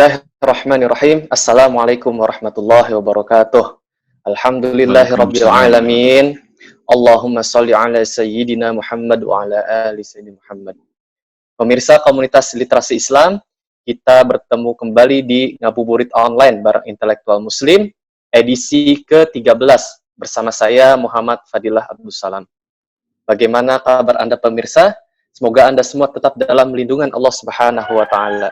Bismillahirrahmanirrahim. Assalamualaikum warahmatullahi wabarakatuh. Alhamdulillahirabbil Waalaikumsalam. alamin. Allahumma shalli ala sayyidina Muhammad wa ala ali sayyidina Muhammad. Pemirsa komunitas literasi Islam, kita bertemu kembali di Ngabuburit Online bareng Intelektual Muslim edisi ke-13 bersama saya Muhammad Fadilah Abdul Salam. Bagaimana kabar Anda pemirsa? Semoga Anda semua tetap dalam lindungan Allah Subhanahu wa taala.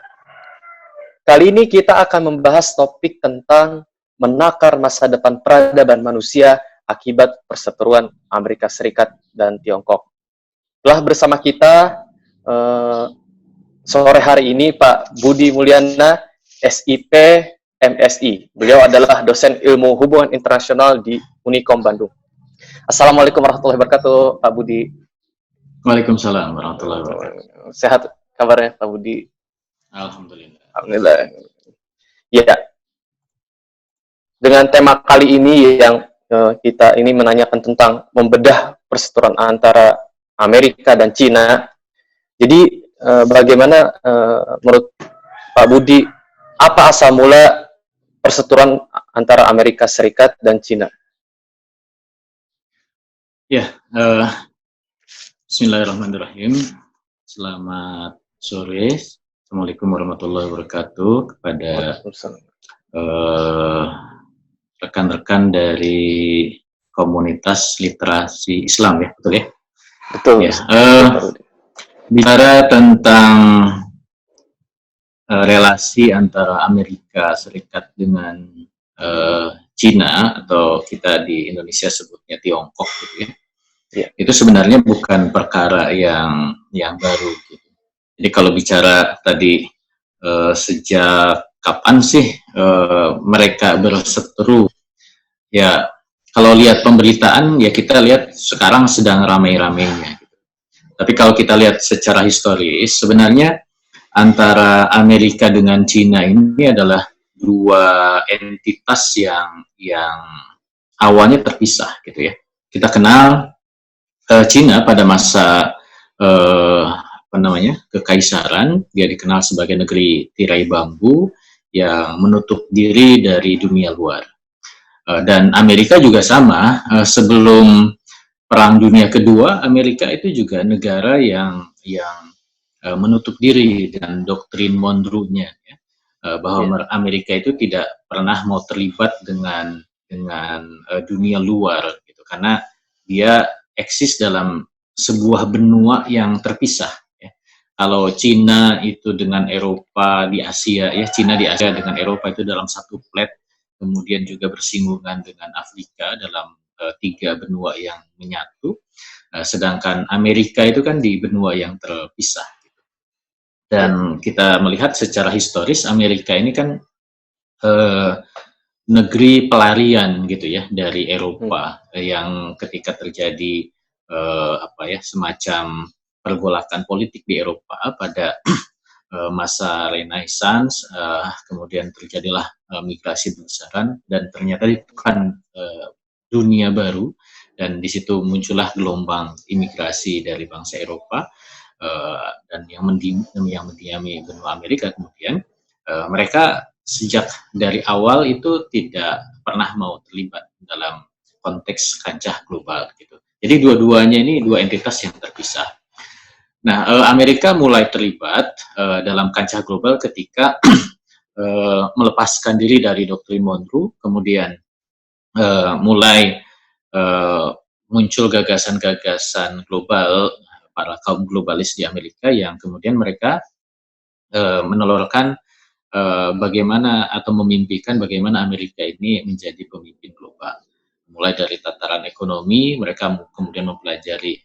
Kali ini kita akan membahas topik tentang menakar masa depan peradaban manusia akibat perseteruan Amerika Serikat dan Tiongkok. Telah bersama kita sore hari ini Pak Budi Mulyana, SIP, MSI. Beliau adalah dosen ilmu hubungan internasional di Unikom Bandung. Assalamualaikum warahmatullahi wabarakatuh, Pak Budi. Waalaikumsalam warahmatullahi wabarakatuh. Sehat kabarnya Pak Budi? Alhamdulillah. Alhamdulillah. Ya. Dengan tema kali ini yang kita ini menanyakan tentang membedah perseteruan antara Amerika dan Cina. Jadi bagaimana menurut Pak Budi, apa asal mula perseteruan antara Amerika Serikat dan Cina? Ya, Bismillahirrahmanirrahim. Selamat sore. Assalamualaikum warahmatullahi wabarakatuh kepada rekan-rekan dari komunitas literasi Islam, ya, betul ya? Betul. Ya, bicara tentang relasi antara Amerika Serikat dengan Cina, atau kita di Indonesia sebutnya Tiongkok, gitu ya. Ya. Itu sebenarnya bukan perkara yang baru, gitu. Jadi kalau bicara tadi sejak kapan sih mereka berseteru? Ya, kalau lihat pemberitaan ya kita lihat sekarang sedang ramai-ramainya. Gitu. Tapi kalau kita lihat secara historis, sebenarnya antara Amerika dengan Cina ini adalah dua entitas yang awalnya terpisah, gitu ya. Kita kenal Cina pada masa kekaisaran, dia dikenal sebagai negeri tirai bambu yang menutup diri dari dunia luar. Dan Amerika juga sama, sebelum Perang Dunia Kedua, Amerika itu juga negara yang menutup diri dengan doktrin Monroe-nya, ya, bahwa Amerika itu tidak pernah mau terlibat dengan dunia luar, gitu, karena dia eksis dalam sebuah benua yang terpisah. Kalau Cina itu dengan Eropa di Asia, ya, Cina di Asia dengan Eropa itu dalam satu plat, kemudian juga bersinggungan dengan Afrika dalam tiga benua yang menyatu, sedangkan Amerika itu kan di benua yang terpisah. Dan kita melihat secara historis Amerika ini kan negeri pelarian, gitu ya, dari Eropa, yang ketika terjadi semacam pergolakan politik di Eropa pada masa Renaissance, kemudian terjadilah migrasi besaran, dan ternyata itu kan dunia baru, dan di situ muncullah gelombang imigrasi dari bangsa Eropa dan yang mendiami benua Amerika. Kemudian mereka sejak dari awal itu tidak pernah mau terlibat dalam konteks kancah global, gitu. Jadi dua-duanya ini dua entitas yang terpisah. Nah, Amerika mulai terlibat dalam kancah global ketika melepaskan diri dari doktrin Monroe, kemudian mulai muncul gagasan-gagasan global para kaum globalis di Amerika, yang kemudian mereka menelurkan bagaimana atau memimpikan bagaimana Amerika ini menjadi pemimpin global. Mulai dari tataran ekonomi, mereka kemudian mempelajari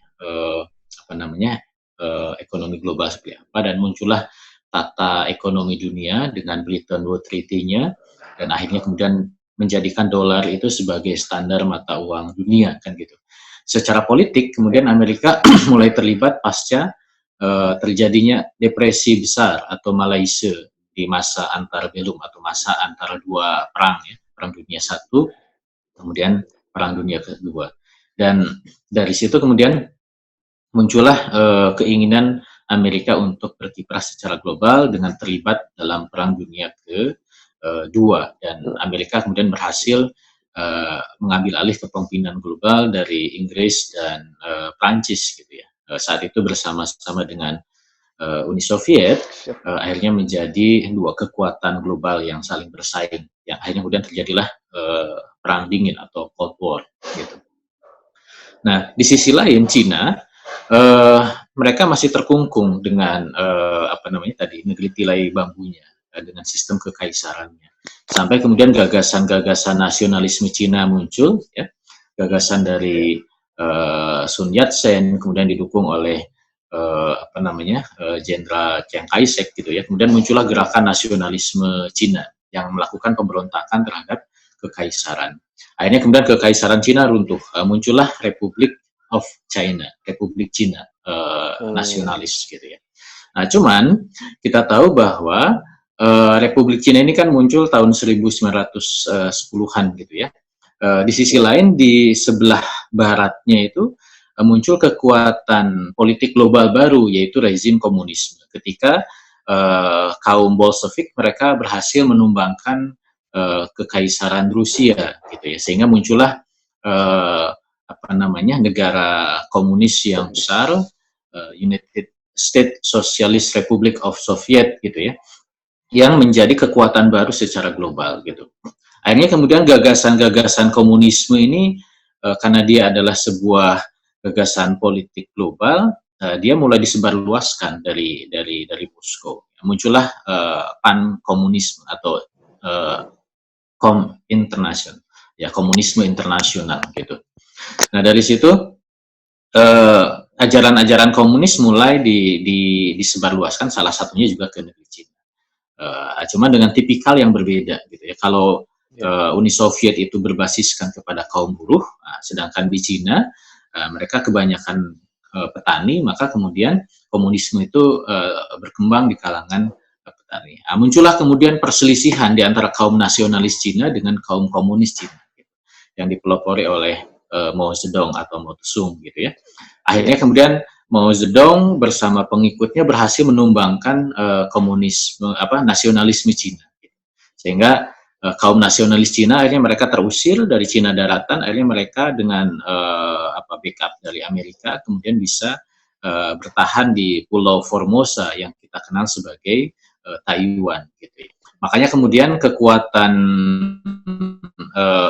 ekonomi global seperti apa, dan muncullah tata ekonomi dunia dengan Bretton Woods Treaty-nya, dan akhirnya kemudian menjadikan dolar itu sebagai standar mata uang dunia, kan gitu. Secara politik kemudian Amerika mulai terlibat pasca terjadinya depresi besar atau Malaise di masa antarbelum atau masa antara dua perang, ya, Perang Dunia I, kemudian Perang Dunia Kedua. Dan dari situ kemudian muncullah keinginan Amerika untuk berkiprah secara global dengan terlibat dalam Perang Dunia kedua, dan Amerika kemudian berhasil mengambil alih kepemimpinan global dari Inggris dan Prancis gitu ya. Saat itu bersama-sama dengan Uni Soviet akhirnya menjadi dua kekuatan global yang saling bersaing, yang akhirnya kemudian terjadilah perang dingin atau Cold War gitu. Nah, di sisi lain Cina mereka masih terkungkung dengan negeri tirai bambunya, dengan sistem kekaisarannya. Sampai kemudian gagasan-gagasan nasionalisme Cina muncul, ya, gagasan dari Sun Yat-sen, kemudian didukung oleh Jenderal Chiang Kai-shek gitu ya. Kemudian muncullah gerakan nasionalisme Cina yang melakukan pemberontakan terhadap kekaisaran. Akhirnya kemudian kekaisaran Cina runtuh, muncullah Republik of China, Republik Cina nasionalis gitu ya. Nah, cuman kita tahu bahwa Republik Cina ini kan muncul tahun 1910-an gitu ya. Di sisi lain di sebelah baratnya itu muncul kekuatan politik global baru, yaitu rezim komunisme. Ketika kaum Bolshevik mereka berhasil menumbangkan kekaisaran Rusia gitu ya, sehingga muncullah negara komunis yang besar, United States Socialist Republic of Soviet gitu ya, yang menjadi kekuatan baru secara global gitu. Akhirnya kemudian gagasan-gagasan komunisme ini karena dia adalah sebuah gagasan politik global, dia mulai disebarluaskan dari Moskow. Muncullah pan-komunisme atau internasional, ya, komunisme internasional gitu. Nah, dari situ ajaran-ajaran komunis mulai disebarluaskan, salah satunya juga ke negeri Cina. Cuma dengan tipikal yang berbeda gitu ya. Kalau Uni Soviet itu berbasiskan kepada kaum buruh, sedangkan di Cina mereka kebanyakan petani, maka kemudian komunisme itu berkembang di kalangan petani. Muncullah kemudian perselisihan di antara kaum nasionalis Cina dengan kaum komunis Cina, gitu, yang dipelopori oleh Mao Zedong atau Mao Tse-tung gitu ya. Akhirnya kemudian Mao Zedong bersama pengikutnya berhasil menumbangkan nasionalisme Cina, gitu. Sehingga kaum nasionalis Cina akhirnya mereka terusir dari Cina daratan, akhirnya mereka dengan backup dari Amerika kemudian bisa bertahan di Pulau Formosa yang kita kenal sebagai Taiwan gitu ya. Makanya kemudian kekuatan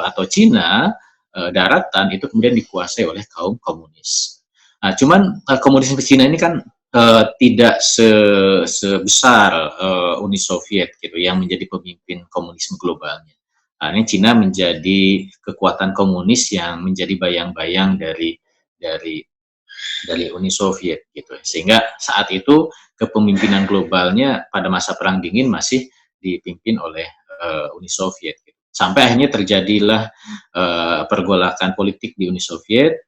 atau Cina daratan itu kemudian dikuasai oleh kaum komunis. Nah, cuman komunisme Cina ini kan tidak sebesar Uni Soviet gitu yang menjadi pemimpin komunisme globalnya. Nah, ini Cina menjadi kekuatan komunis yang menjadi bayang-bayang dari Uni Soviet gitu. Sehingga saat itu kepemimpinan globalnya pada masa Perang Dingin masih dipimpin oleh Uni Soviet. Gitu. Sampai akhirnya terjadilah pergolakan politik di Uni Soviet.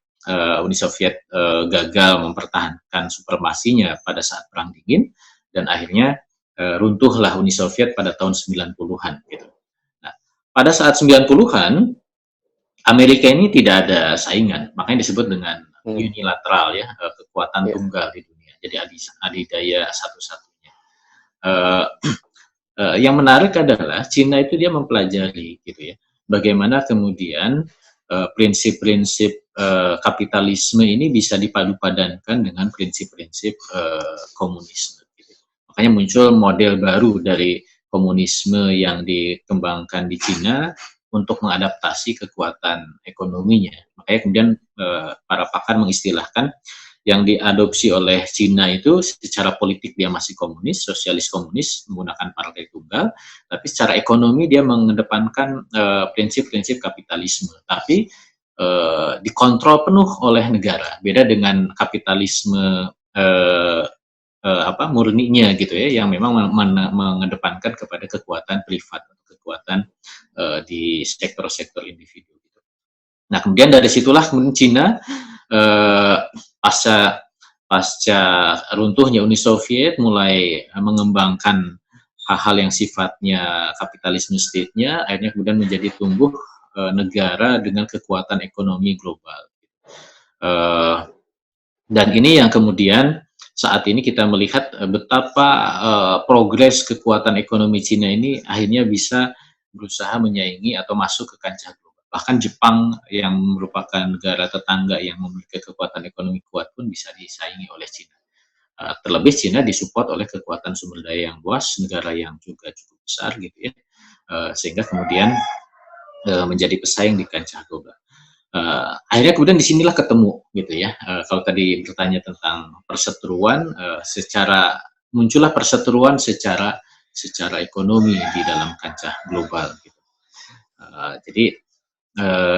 Uni Soviet gagal mempertahankan supremasinya pada saat Perang Dingin, dan akhirnya runtuhlah Uni Soviet pada tahun 90-an gitu. Nah, pada saat 90-an Amerika ini tidak ada saingan, makanya disebut dengan unilateral ya, kekuatan tunggal di dunia. Jadi adidaya satu-satunya. Yang menarik adalah Cina itu dia mempelajari gitu ya, bagaimana kemudian prinsip-prinsip kapitalisme ini bisa dipadu-padankan dengan prinsip-prinsip komunisme. Gitu. Makanya muncul model baru dari komunisme yang dikembangkan di Cina untuk mengadaptasi kekuatan ekonominya. Makanya kemudian para pakar mengistilahkan yang diadopsi oleh Cina itu secara politik dia masih komunis, sosialis komunis, menggunakan partai tunggal, tapi secara ekonomi dia mengedepankan prinsip-prinsip kapitalisme, tapi dikontrol penuh oleh negara. Beda dengan kapitalisme murninya gitu ya, yang memang mengedepankan kepada kekuatan privat, kekuatan di sektor-sektor individu. Gitu. Nah, kemudian dari situlah kemudian Cina pasca runtuhnya Uni Soviet mulai mengembangkan hal-hal yang sifatnya kapitalisme state-nya, akhirnya kemudian menjadi tumbuh negara dengan kekuatan ekonomi global. Dan ini yang kemudian saat ini kita melihat betapa progres kekuatan ekonomi Cina ini akhirnya bisa berusaha menyaingi atau masuk ke kancah global. Bahkan Jepang yang merupakan negara tetangga yang memiliki kekuatan ekonomi kuat pun bisa disaingi oleh Cina. Terlebih Cina disupport oleh kekuatan sumber daya yang luas, negara yang juga cukup besar gitu ya, sehingga kemudian menjadi pesaing di kancah global. Akhirnya kemudian disinilah ketemu gitu ya. Kalau tadi bertanya tentang perseteruan, muncullah perseteruan secara ekonomi di dalam kancah global. Gitu. Jadi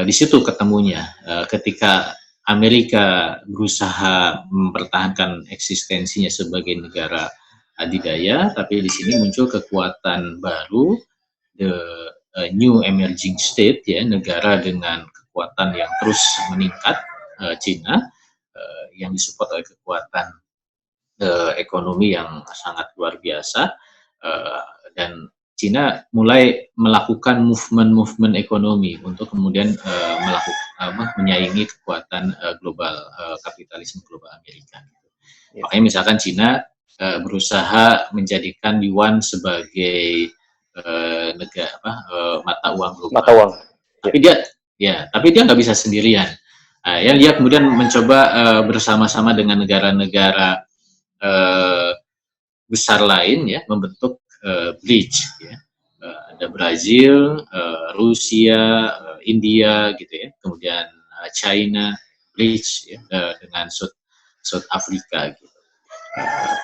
di situ ketemunya. Ketika Amerika berusaha mempertahankan eksistensinya sebagai negara adidaya, tapi di sini muncul kekuatan baru, the new emerging state ya, negara dengan kekuatan yang terus meningkat, Cina, yang disupport oleh kekuatan ekonomi yang sangat luar biasa, dan Cina mulai melakukan movement ekonomi untuk kemudian menyaingi kekuatan global, kapitalisme global Amerika. Ya. Makanya misalkan Cina berusaha menjadikan yuan sebagai mata uang global. Mata uang. Tapi dia nggak bisa sendirian. Dia kemudian mencoba bersama-sama dengan negara-negara besar lain ya, membentuk bridge ya. Ada Brazil, Rusia, India gitu ya, kemudian China bridge ya, dengan South Africa gitu.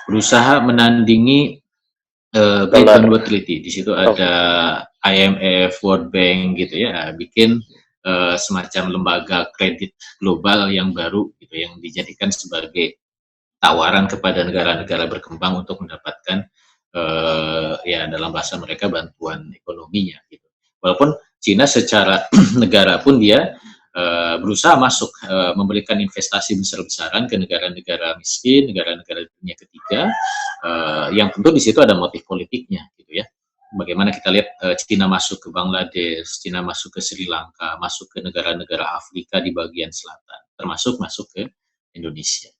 Berusaha menandingi Bretton Woods Treaty. Di situ ada IMF, World Bank gitu ya, bikin semacam lembaga kredit global yang baru gitu, yang dijadikan sebagai tawaran kepada negara-negara berkembang untuk mendapatkan ya dalam bahasa mereka bantuan ekonominya gitu. Walaupun Cina secara negara pun dia berusaha masuk memberikan investasi besar-besaran ke negara-negara miskin, negara-negara dunia ketiga, yang tentu di situ ada motif politiknya gitu ya. Bagaimana kita lihat Cina masuk ke Bangladesh, Cina masuk ke Sri Lanka, masuk ke negara-negara Afrika di bagian selatan, termasuk masuk ke Indonesia.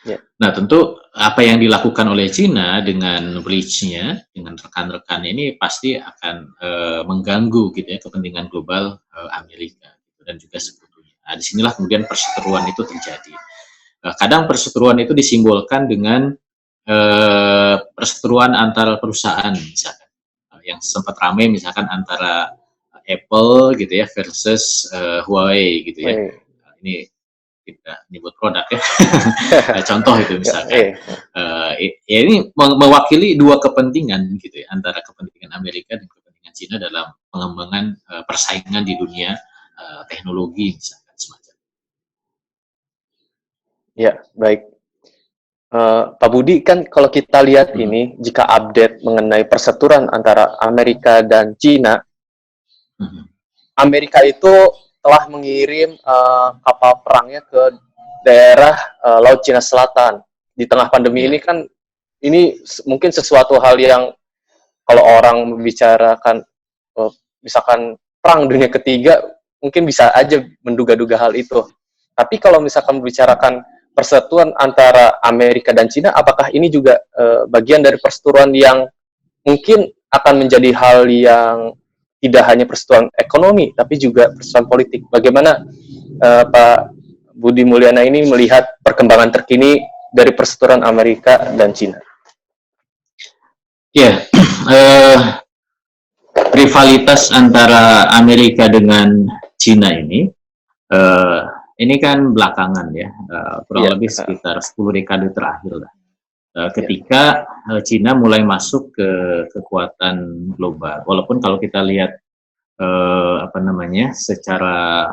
Yeah. Nah, tentu apa yang dilakukan oleh Cina dengan bridge-nya, dengan rekan-rekan ini pasti akan mengganggu gitu ya kepentingan global Amerika gitu, dan juga sekutunya. Nah, disinilah kemudian perseteruan itu terjadi. Kadang perseteruan itu disimbolkan dengan perseteruan antara perusahaan misalkan, yang sempat ramai misalkan antara Apple gitu ya versus Huawei gitu ya. Ini tidak nyebut produk ya. Contoh itu misalkan. Ya ini mewakili dua kepentingan gitu ya, antara kepentingan Amerika dan kepentingan Cina dalam pengembangan persaingan di dunia teknologi misalkan semacam. Ya, baik. Pak Budi, kan kalau kita lihat ini, jika update mengenai perseteruan antara Amerika dan Cina, Amerika itu telah mengirim kapal perangnya ke daerah Laut Cina Selatan. Di tengah pandemi ini kan, ini mungkin sesuatu hal yang kalau orang membicarakan misalkan perang dunia ketiga, mungkin bisa aja menduga-duga hal itu. Tapi kalau misalkan membicarakan perseteruan antara Amerika dan Cina, apakah ini juga bagian dari perseteruan yang mungkin akan menjadi hal yang tidak hanya perseteruan ekonomi, tapi juga perseteruan politik? Bagaimana Pak Budi Mulyana ini melihat perkembangan terkini dari perseteruan Amerika dan Cina? Ya, rivalitas antara Amerika dengan Cina ini kan belakangan ya, kurang lebih sekitar 10 dekade terakhir lah. Ketika Cina mulai masuk ke kekuatan global, walaupun kalau kita lihat secara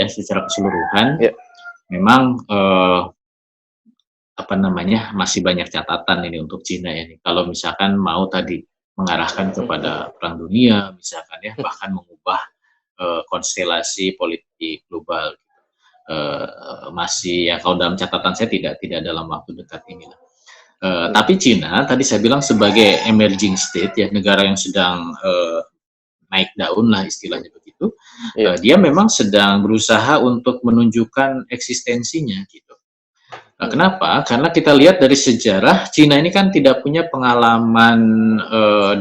secara keseluruhan, memang masih banyak catatan ini untuk Cina ini. Kalau misalkan mau tadi mengarahkan kepada perang dunia, misalkan ya, bahkan mengubah konstelasi politik global. Masih ya, kalau dalam catatan saya tidak dalam waktu dekat ini lah. Tapi Cina tadi saya bilang sebagai emerging state ya, negara yang sedang naik daun lah istilahnya begitu. Dia memang sedang berusaha untuk menunjukkan eksistensinya gitu. Kenapa? Karena kita lihat dari sejarah, Cina ini kan tidak punya pengalaman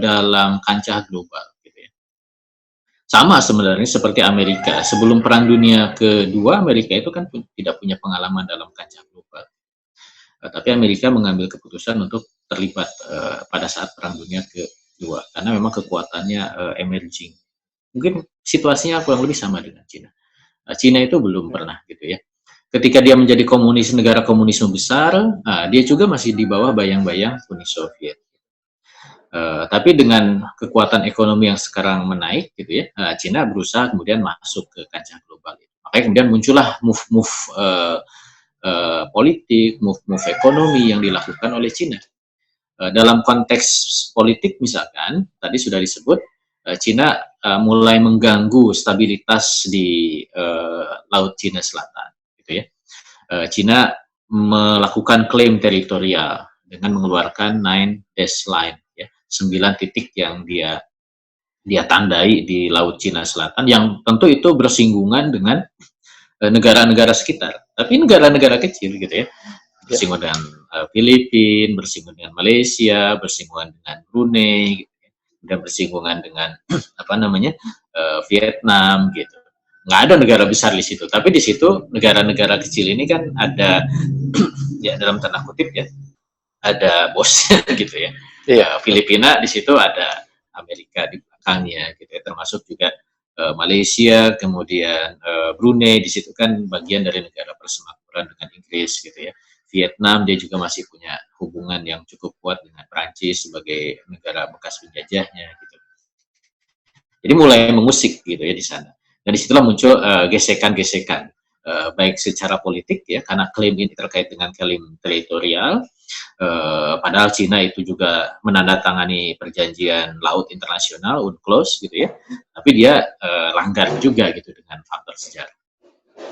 dalam kancah global, gitu ya. Sama sebenarnya seperti Amerika. Sebelum Perang Dunia Kedua, Amerika itu kan tidak punya pengalaman dalam kancah global. Tapi Amerika mengambil keputusan untuk terlibat pada saat Perang Dunia Kedua, karena memang kekuatannya emerging. Mungkin situasinya kurang lebih sama dengan Cina. Cina itu belum pernah, gitu ya. Ketika dia menjadi komunis, negara komunisme besar, dia juga masih di bawah bayang-bayang Uni Soviet. Tapi dengan kekuatan ekonomi yang sekarang menaik, gitu ya, Cina berusaha kemudian masuk ke kancah global. Makanya kemudian muncullah move-move politik, move-move ekonomi yang dilakukan oleh Cina. Dalam konteks politik misalkan, tadi sudah disebut, Cina mulai mengganggu stabilitas di Laut Cina Selatan, gitu ya. Cina melakukan klaim teritorial dengan mengeluarkan 9 dash line, ya, 9 titik yang dia tandai di Laut Cina Selatan, yang tentu itu bersinggungan dengan negara-negara sekitar, tapi negara-negara kecil, gitu ya, bersinggungan dengan Filipina, bersinggungan dengan Malaysia, bersinggungan dengan Brunei, gitu ya, dan bersinggungan dengan Vietnam, gitu. Nggak ada negara besar di situ, tapi di situ negara-negara kecil ini kan ada ya, dalam tanda kutip ya, ada bosnya gitu ya. Filipina di situ ada Amerika di belakangnya, gitu ya, termasuk juga Malaysia, kemudian Brunei di situ kan bagian dari negara persemakmuran dengan Inggris, gitu ya. Vietnam dia juga masih punya hubungan yang cukup kuat dengan Prancis sebagai negara bekas penjajahnya, gitu. Jadi mulai mengusik, gitu ya, di sana. Dan disitulah muncul gesekan-gesekan, baik secara politik ya, karena klaim ini terkait dengan klaim teritorial, padahal Cina itu juga menandatangani perjanjian laut internasional UNCLOS, gitu ya, tapi dia langgar juga, gitu, dengan faktor sejarah.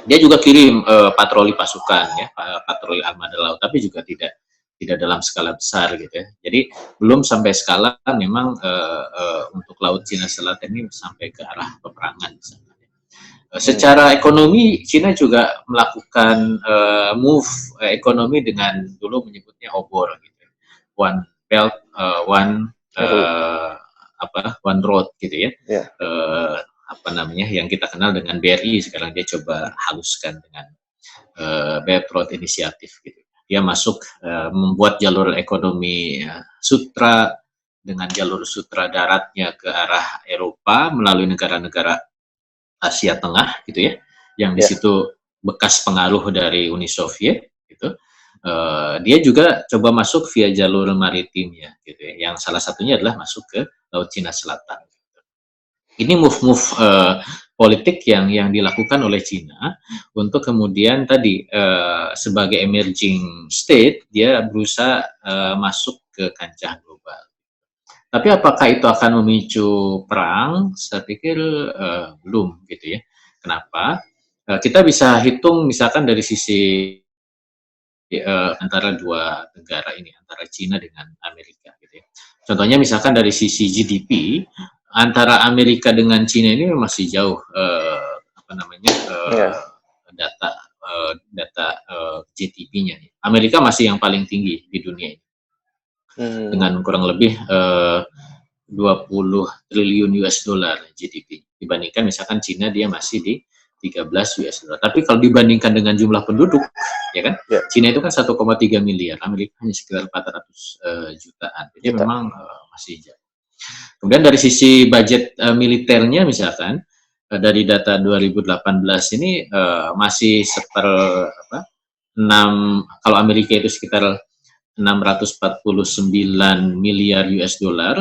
Dia juga kirim patroli pasukan ya, patroli armada laut, tapi juga tidak dalam skala besar, gitu ya. Jadi belum sampai skala memang untuk Laut Cina Selatan ini sampai ke arah peperangan misalnya. Secara ekonomi, Cina juga melakukan move ekonomi dengan dulu menyebutnya obor, gitu. One Belt, One One Road, gitu ya. Yang kita kenal dengan BRI, sekarang dia coba haluskan dengan Belt Road Initiative, gitu. Dia masuk membuat jalur ekonomi sutra dengan jalur sutra daratnya ke arah Eropa melalui negara-negara Asia Tengah, gitu ya, yang di situ bekas pengaruh dari Uni Soviet, gitu. Dia juga coba masuk via jalur maritimnya, gitu ya, yang salah satunya adalah masuk ke Laut Cina Selatan. Gitu. Ini move-move politik yang dilakukan oleh Cina untuk kemudian tadi sebagai emerging state dia berusaha masuk ke kancah global. Tapi apakah itu akan memicu perang? Saya pikir belum, gitu ya. Kenapa? Kita bisa hitung misalkan dari sisi antara dua negara ini, antara Cina dengan Amerika, gitu ya. Contohnya misalkan dari sisi GDP, antara Amerika dengan Cina ini masih jauh data GDP-nya. Amerika masih yang paling tinggi di dunia ini. Dengan kurang lebih 20 triliun US dollar GDP. Dibandingkan misalkan Cina dia masih di 13 US dollar. Tapi kalau dibandingkan dengan jumlah penduduk, ya kan, Cina itu kan 1,3 miliar, Amerika hanya sekitar 400 jutaan. Jadi memang masih jauh. Kemudian dari sisi budget militernya misalkan, dari data 2018 ini masih kalau Amerika itu sekitar 649 miliar US dollar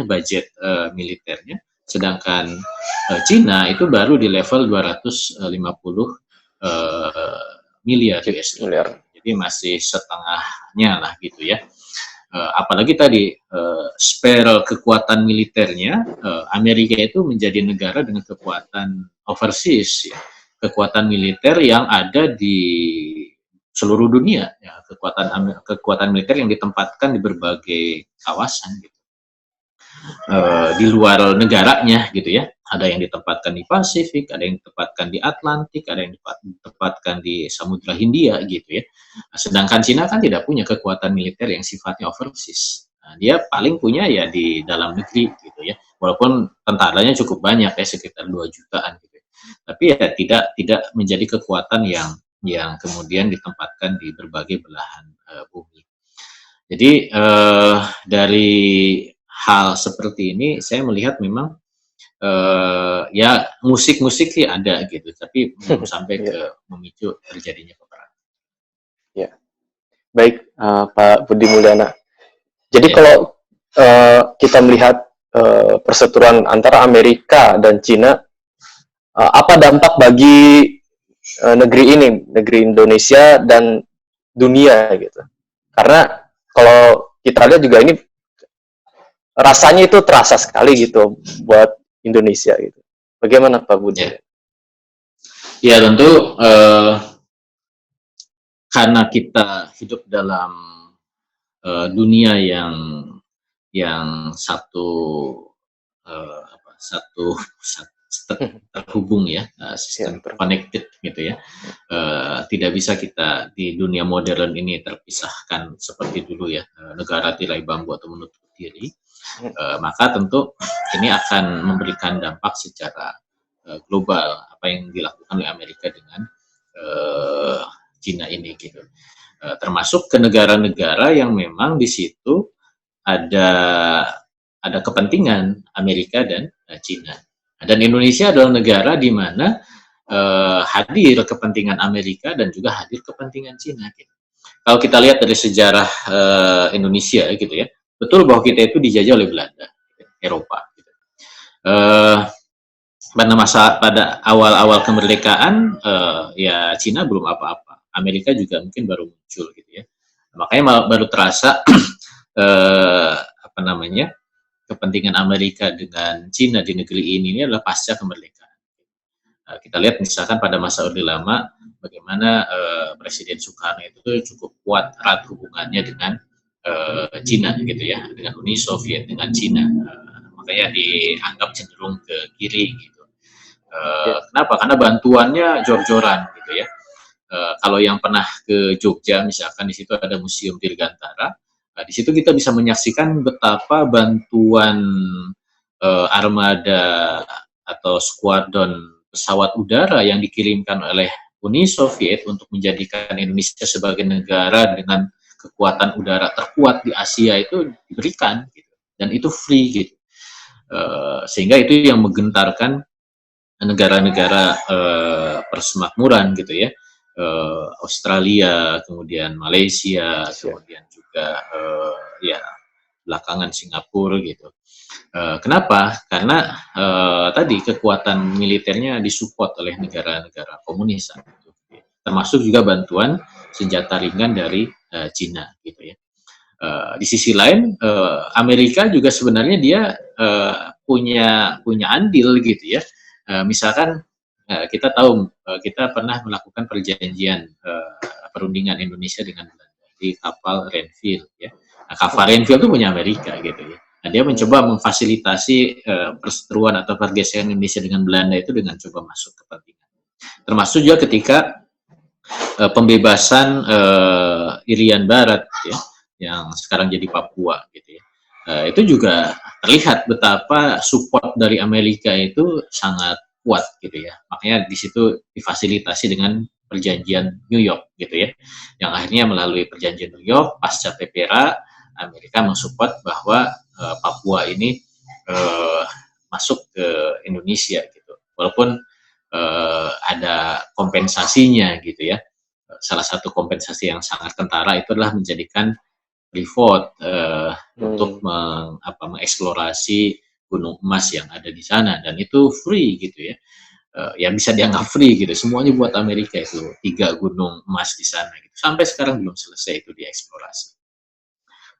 budget militernya, sedangkan Cina itu baru di level 250 miliar US dollar. Jadi masih setengahnya lah, gitu ya. Apalagi tadi spare kekuatan militernya, Amerika itu menjadi negara dengan kekuatan overseas, ya, kekuatan militer yang ada di seluruh dunia, ya, kekuatan militer yang ditempatkan di berbagai kawasan, gitu. Di luar negaranya, gitu ya. Ada yang ditempatkan di Pasifik, ada yang ditempatkan di Atlantik, ada yang ditempatkan di Samudra Hindia gitu ya. Nah, sedangkan Cina kan tidak punya kekuatan militer yang sifatnya overseas. Nah, dia paling punya ya di dalam negeri gitu ya. Walaupun tentaranya cukup banyak ya, sekitar 2 jutaan gitu. Tapi ya tidak menjadi kekuatan yang kemudian ditempatkan di berbagai belahan bumi. Jadi dari hal seperti ini saya melihat memang ya musik-musik sih ada gitu, tapi belum sampai Ya, ke memicu terjadinya peperangan. ya. Baik, Pak Budi Mulyana. Jadi Ya, kalau kita melihat perseteruan antara Amerika dan Cina, apa dampak bagi negeri ini, negeri Indonesia dan dunia gitu? Karena kalau kita lihat juga ini rasanya itu terasa sekali gitu buat Indonesia gitu. Bagaimana Pak Budi? ya, ya tentu karena kita hidup dalam dunia yang satu satu terhubung ya, Ya, sistem connected gitu ya. Tidak bisa kita di dunia modern ini terpisahkan seperti dulu ya, negara tirai bambu atau menutup diri. Maka tentu ini akan memberikan dampak secara global apa yang dilakukan oleh Amerika dengan Cina ini gitu. Termasuk ke negara-negara yang memang di situ ada kepentingan Amerika dan Cina. Dan Indonesia adalah negara di mana hadir kepentingan Amerika dan juga hadir kepentingan Cina. Gitu. Kalau kita lihat dari sejarah Indonesia gitu ya, betul bahwa kita itu dijajah oleh Belanda, Eropa. Gitu. Pada awal-awal kemerdekaan ya Cina belum apa-apa, Amerika juga mungkin baru muncul gitu ya. Makanya baru terasa apa namanya kepentingan Amerika dengan Cina di negeri ini adalah pasca kemerdekaan. Kita lihat misalkan pada masa Orde Lama bagaimana Presiden Soekarno itu cukup kuat erat hubungannya dengan Cina gitu ya, dengan Uni Soviet, dengan Cina. Makanya dianggap cenderung ke kiri gitu. ya, Kenapa? Karena bantuannya jor-joran gitu ya. Kalau yang pernah ke Jogja misalkan di situ ada Museum Dirgantara. Nah, di situ kita bisa menyaksikan betapa bantuan armada atau skuadron pesawat udara yang dikirimkan oleh Uni Soviet untuk menjadikan Indonesia sebagai negara dengan kekuatan udara terkuat di Asia itu diberikan gitu. Dan itu free gitu. Sehingga itu yang menggentarkan negara-negara persemakmuran gitu ya, Australia, kemudian Malaysia, kemudian juga ya belakangan Singapura gitu. Kenapa? Karena tadi kekuatan militernya disupport oleh negara-negara komunis, gitu. Termasuk juga bantuan senjata ringan dari Cina gitu ya. Di sisi lain Amerika juga sebenarnya dia punya andil gitu ya. Misalkan kita tahu kita pernah melakukan perjanjian perundingan Indonesia dengan Belanda di kapal Renville ya. Nah, kapal Renville itu punya Amerika gitu ya. Nah, dia mencoba memfasilitasi perseteruan atau pergeseran Indonesia dengan Belanda itu dengan coba masuk ke kepentingan. Termasuk juga ketika pembebasan Irian Barat ya, yang sekarang jadi Papua gitu ya. Itu juga terlihat betapa support dari Amerika itu sangat kuat gitu ya. Makanya di situ difasilitasi dengan perjanjian New York gitu ya. Yang akhirnya melalui perjanjian New York pasca TPRA Amerika mensupport bahwa Papua ini masuk ke Indonesia gitu. Walaupun ada kompensasinya gitu ya. Salah satu kompensasi yang sangat kentara itu adalah menjadikan Freeport untuk mengeksplorasi gunung emas yang ada di sana dan itu free gitu ya. Ya bisa dianggap free gitu. Semuanya buat Amerika itu 3 gunung emas di sana gitu. Sampai sekarang belum selesai itu dieksplorasi.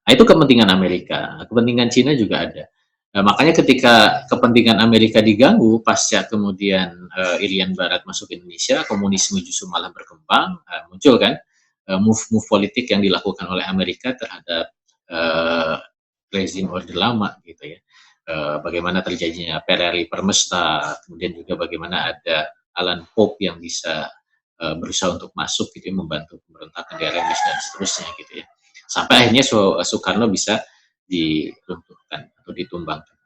Nah, itu kepentingan Amerika. Kepentingan Cina juga ada. Makanya ketika kepentingan Amerika diganggu pasca kemudian Irian Barat masuk Indonesia, komunisme justru malah berkembang, muncul kan move-move politik yang dilakukan oleh Amerika terhadap rezim Orde Lama gitu ya. bagaimana terjadinya Pereri Permesta, kemudian juga bagaimana ada Alan Pope yang bisa berusaha untuk masuk gitu ya, membantu pemberontakan di RMS dan seterusnya gitu ya. Sampai akhirnya Soekarno bisa diruntuhkan atau ditumbangkan.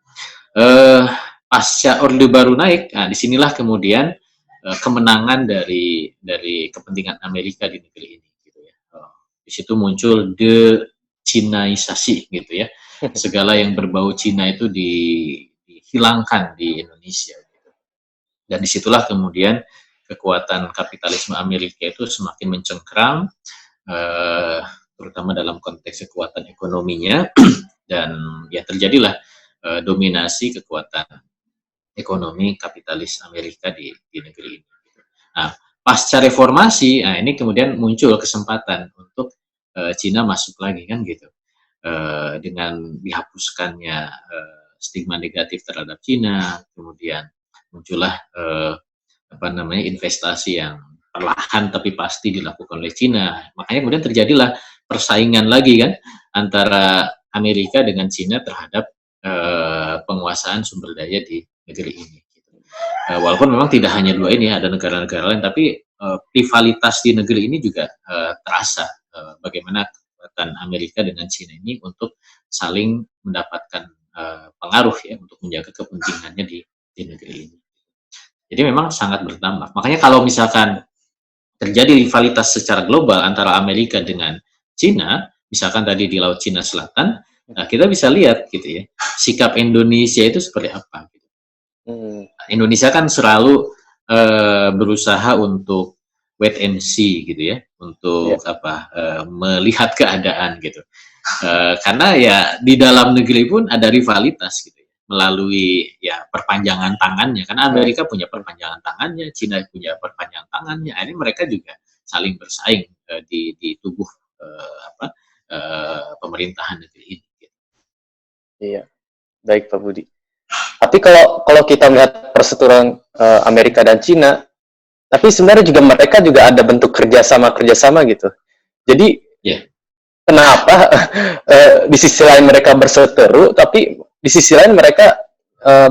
Pasca Orde Baru naik, nah disinilah kemudian kemenangan dari kepentingan Amerika di negeri ini gitu ya. Di situ muncul de-Cinaisasi gitu ya. Segala yang berbau Cina itu dihilangkan di Indonesia gitu. Dan disitulah kemudian kekuatan kapitalisme Amerika itu semakin mencengkram, terutama dalam konteks kekuatan ekonominya, dan ya terjadilah dominasi kekuatan ekonomi kapitalis Amerika di negeri ini. Nah, pasca reformasi, nah ini kemudian muncul kesempatan untuk Cina masuk lagi kan gitu, dengan dihapuskannya stigma negatif terhadap Cina, kemudian muncullah investasi yang perlahan tapi pasti dilakukan oleh Cina. Makanya kemudian terjadilah persaingan lagi kan antara Amerika dengan Cina terhadap penguasaan sumber daya di negeri ini. Walaupun memang tidak hanya dua ini, ada negara-negara lain, tapi rivalitas di negeri ini juga terasa. Bagaimana kekuatan Amerika dengan Cina ini untuk saling mendapatkan pengaruh ya untuk menjaga kepentingannya di negeri ini. Jadi memang sangat berdampak. Makanya kalau misalkan terjadi rivalitas secara global antara Amerika dengan Cina, misalkan tadi di Laut Cina Selatan, nah kita bisa lihat gitu ya, sikap Indonesia itu seperti apa. Gitu. Indonesia kan selalu berusaha untuk wait and see gitu ya, untuk melihat keadaan gitu. Karena ya di dalam negeri pun ada rivalitas gitu ya, melalui ya perpanjangan tangannya. Karena Amerika punya perpanjangan tangannya, Cina punya perpanjangan tangannya. Ini mereka juga saling bersaing di tubuh pemerintahan negeri ini. Gitu. Iya, baik Pak Budi. Tapi kalau kita melihat perseteruan Amerika dan Cina, tapi sebenarnya juga mereka juga ada bentuk kerjasama gitu. Jadi kenapa di sisi lain mereka berseteru, tapi di sisi lain mereka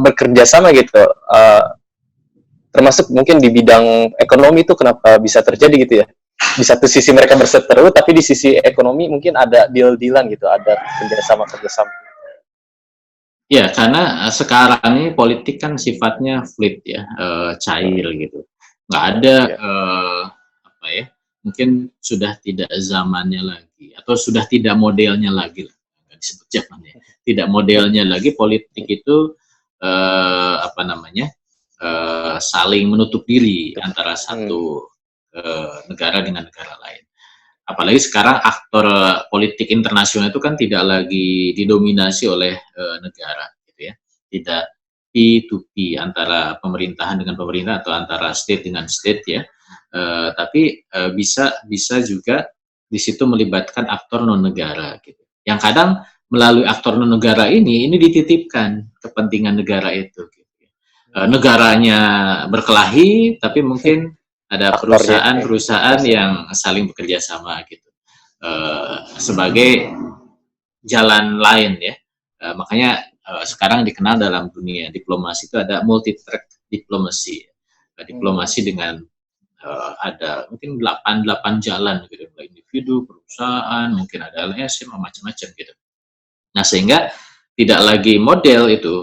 bekerja sama gitu. Termasuk mungkin di bidang ekonomi itu kenapa bisa terjadi gitu ya? Di satu sisi mereka berseteru, tapi di sisi ekonomi mungkin ada deal-dealan gitu, ada kerjasama. Ya, karena sekarang ini politik kan sifatnya fluid ya, cair gitu. Nggak ada mungkin sudah tidak zamannya lagi atau sudah tidak modelnya lagi lah, nggak disebut zamannya. Tidak modelnya lagi politik itu saling menutup diri antara satu negara dengan negara lain. Apalagi sekarang aktor politik internasional itu kan tidak lagi didominasi oleh negara, gitu ya. Tidak P2P antara pemerintahan dengan pemerintah atau antara state dengan state ya. Tapi bisa juga di situ melibatkan aktor non negara, gitu. Yang kadang melalui aktor non negara ini dititipkan kepentingan negara itu. Gitu. Negaranya berkelahi, tapi mungkin ada perusahaan-perusahaan yang saling bekerja sama gitu sebagai jalan lain ya. Makanya sekarang dikenal dalam dunia diplomasi itu ada multi-track diplomasi. Diplomasi dengan ada mungkin 8 jalan gitu, individu, perusahaan, mungkin ada LSM macam-macam gitu. Nah, sehingga tidak lagi model itu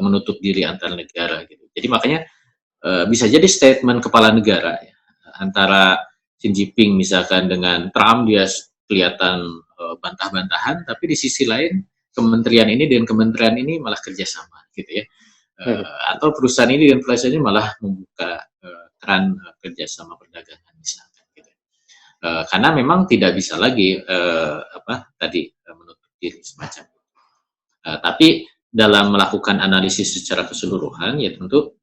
menutup diri antar negara gitu. Jadi makanya bisa jadi statement kepala negara ya, antara Xi Jinping misalkan dengan Trump dia kelihatan bantah-bantahan, tapi di sisi lain kementerian ini dan kementerian ini malah kerjasama gitu ya, atau perusahaan ini dan perusahaan ini malah membuka keran kerjasama perdagangan misalkan gitu. Karena memang tidak bisa lagi menutup diri semacam itu. Tapi dalam melakukan analisis secara keseluruhan ya tentu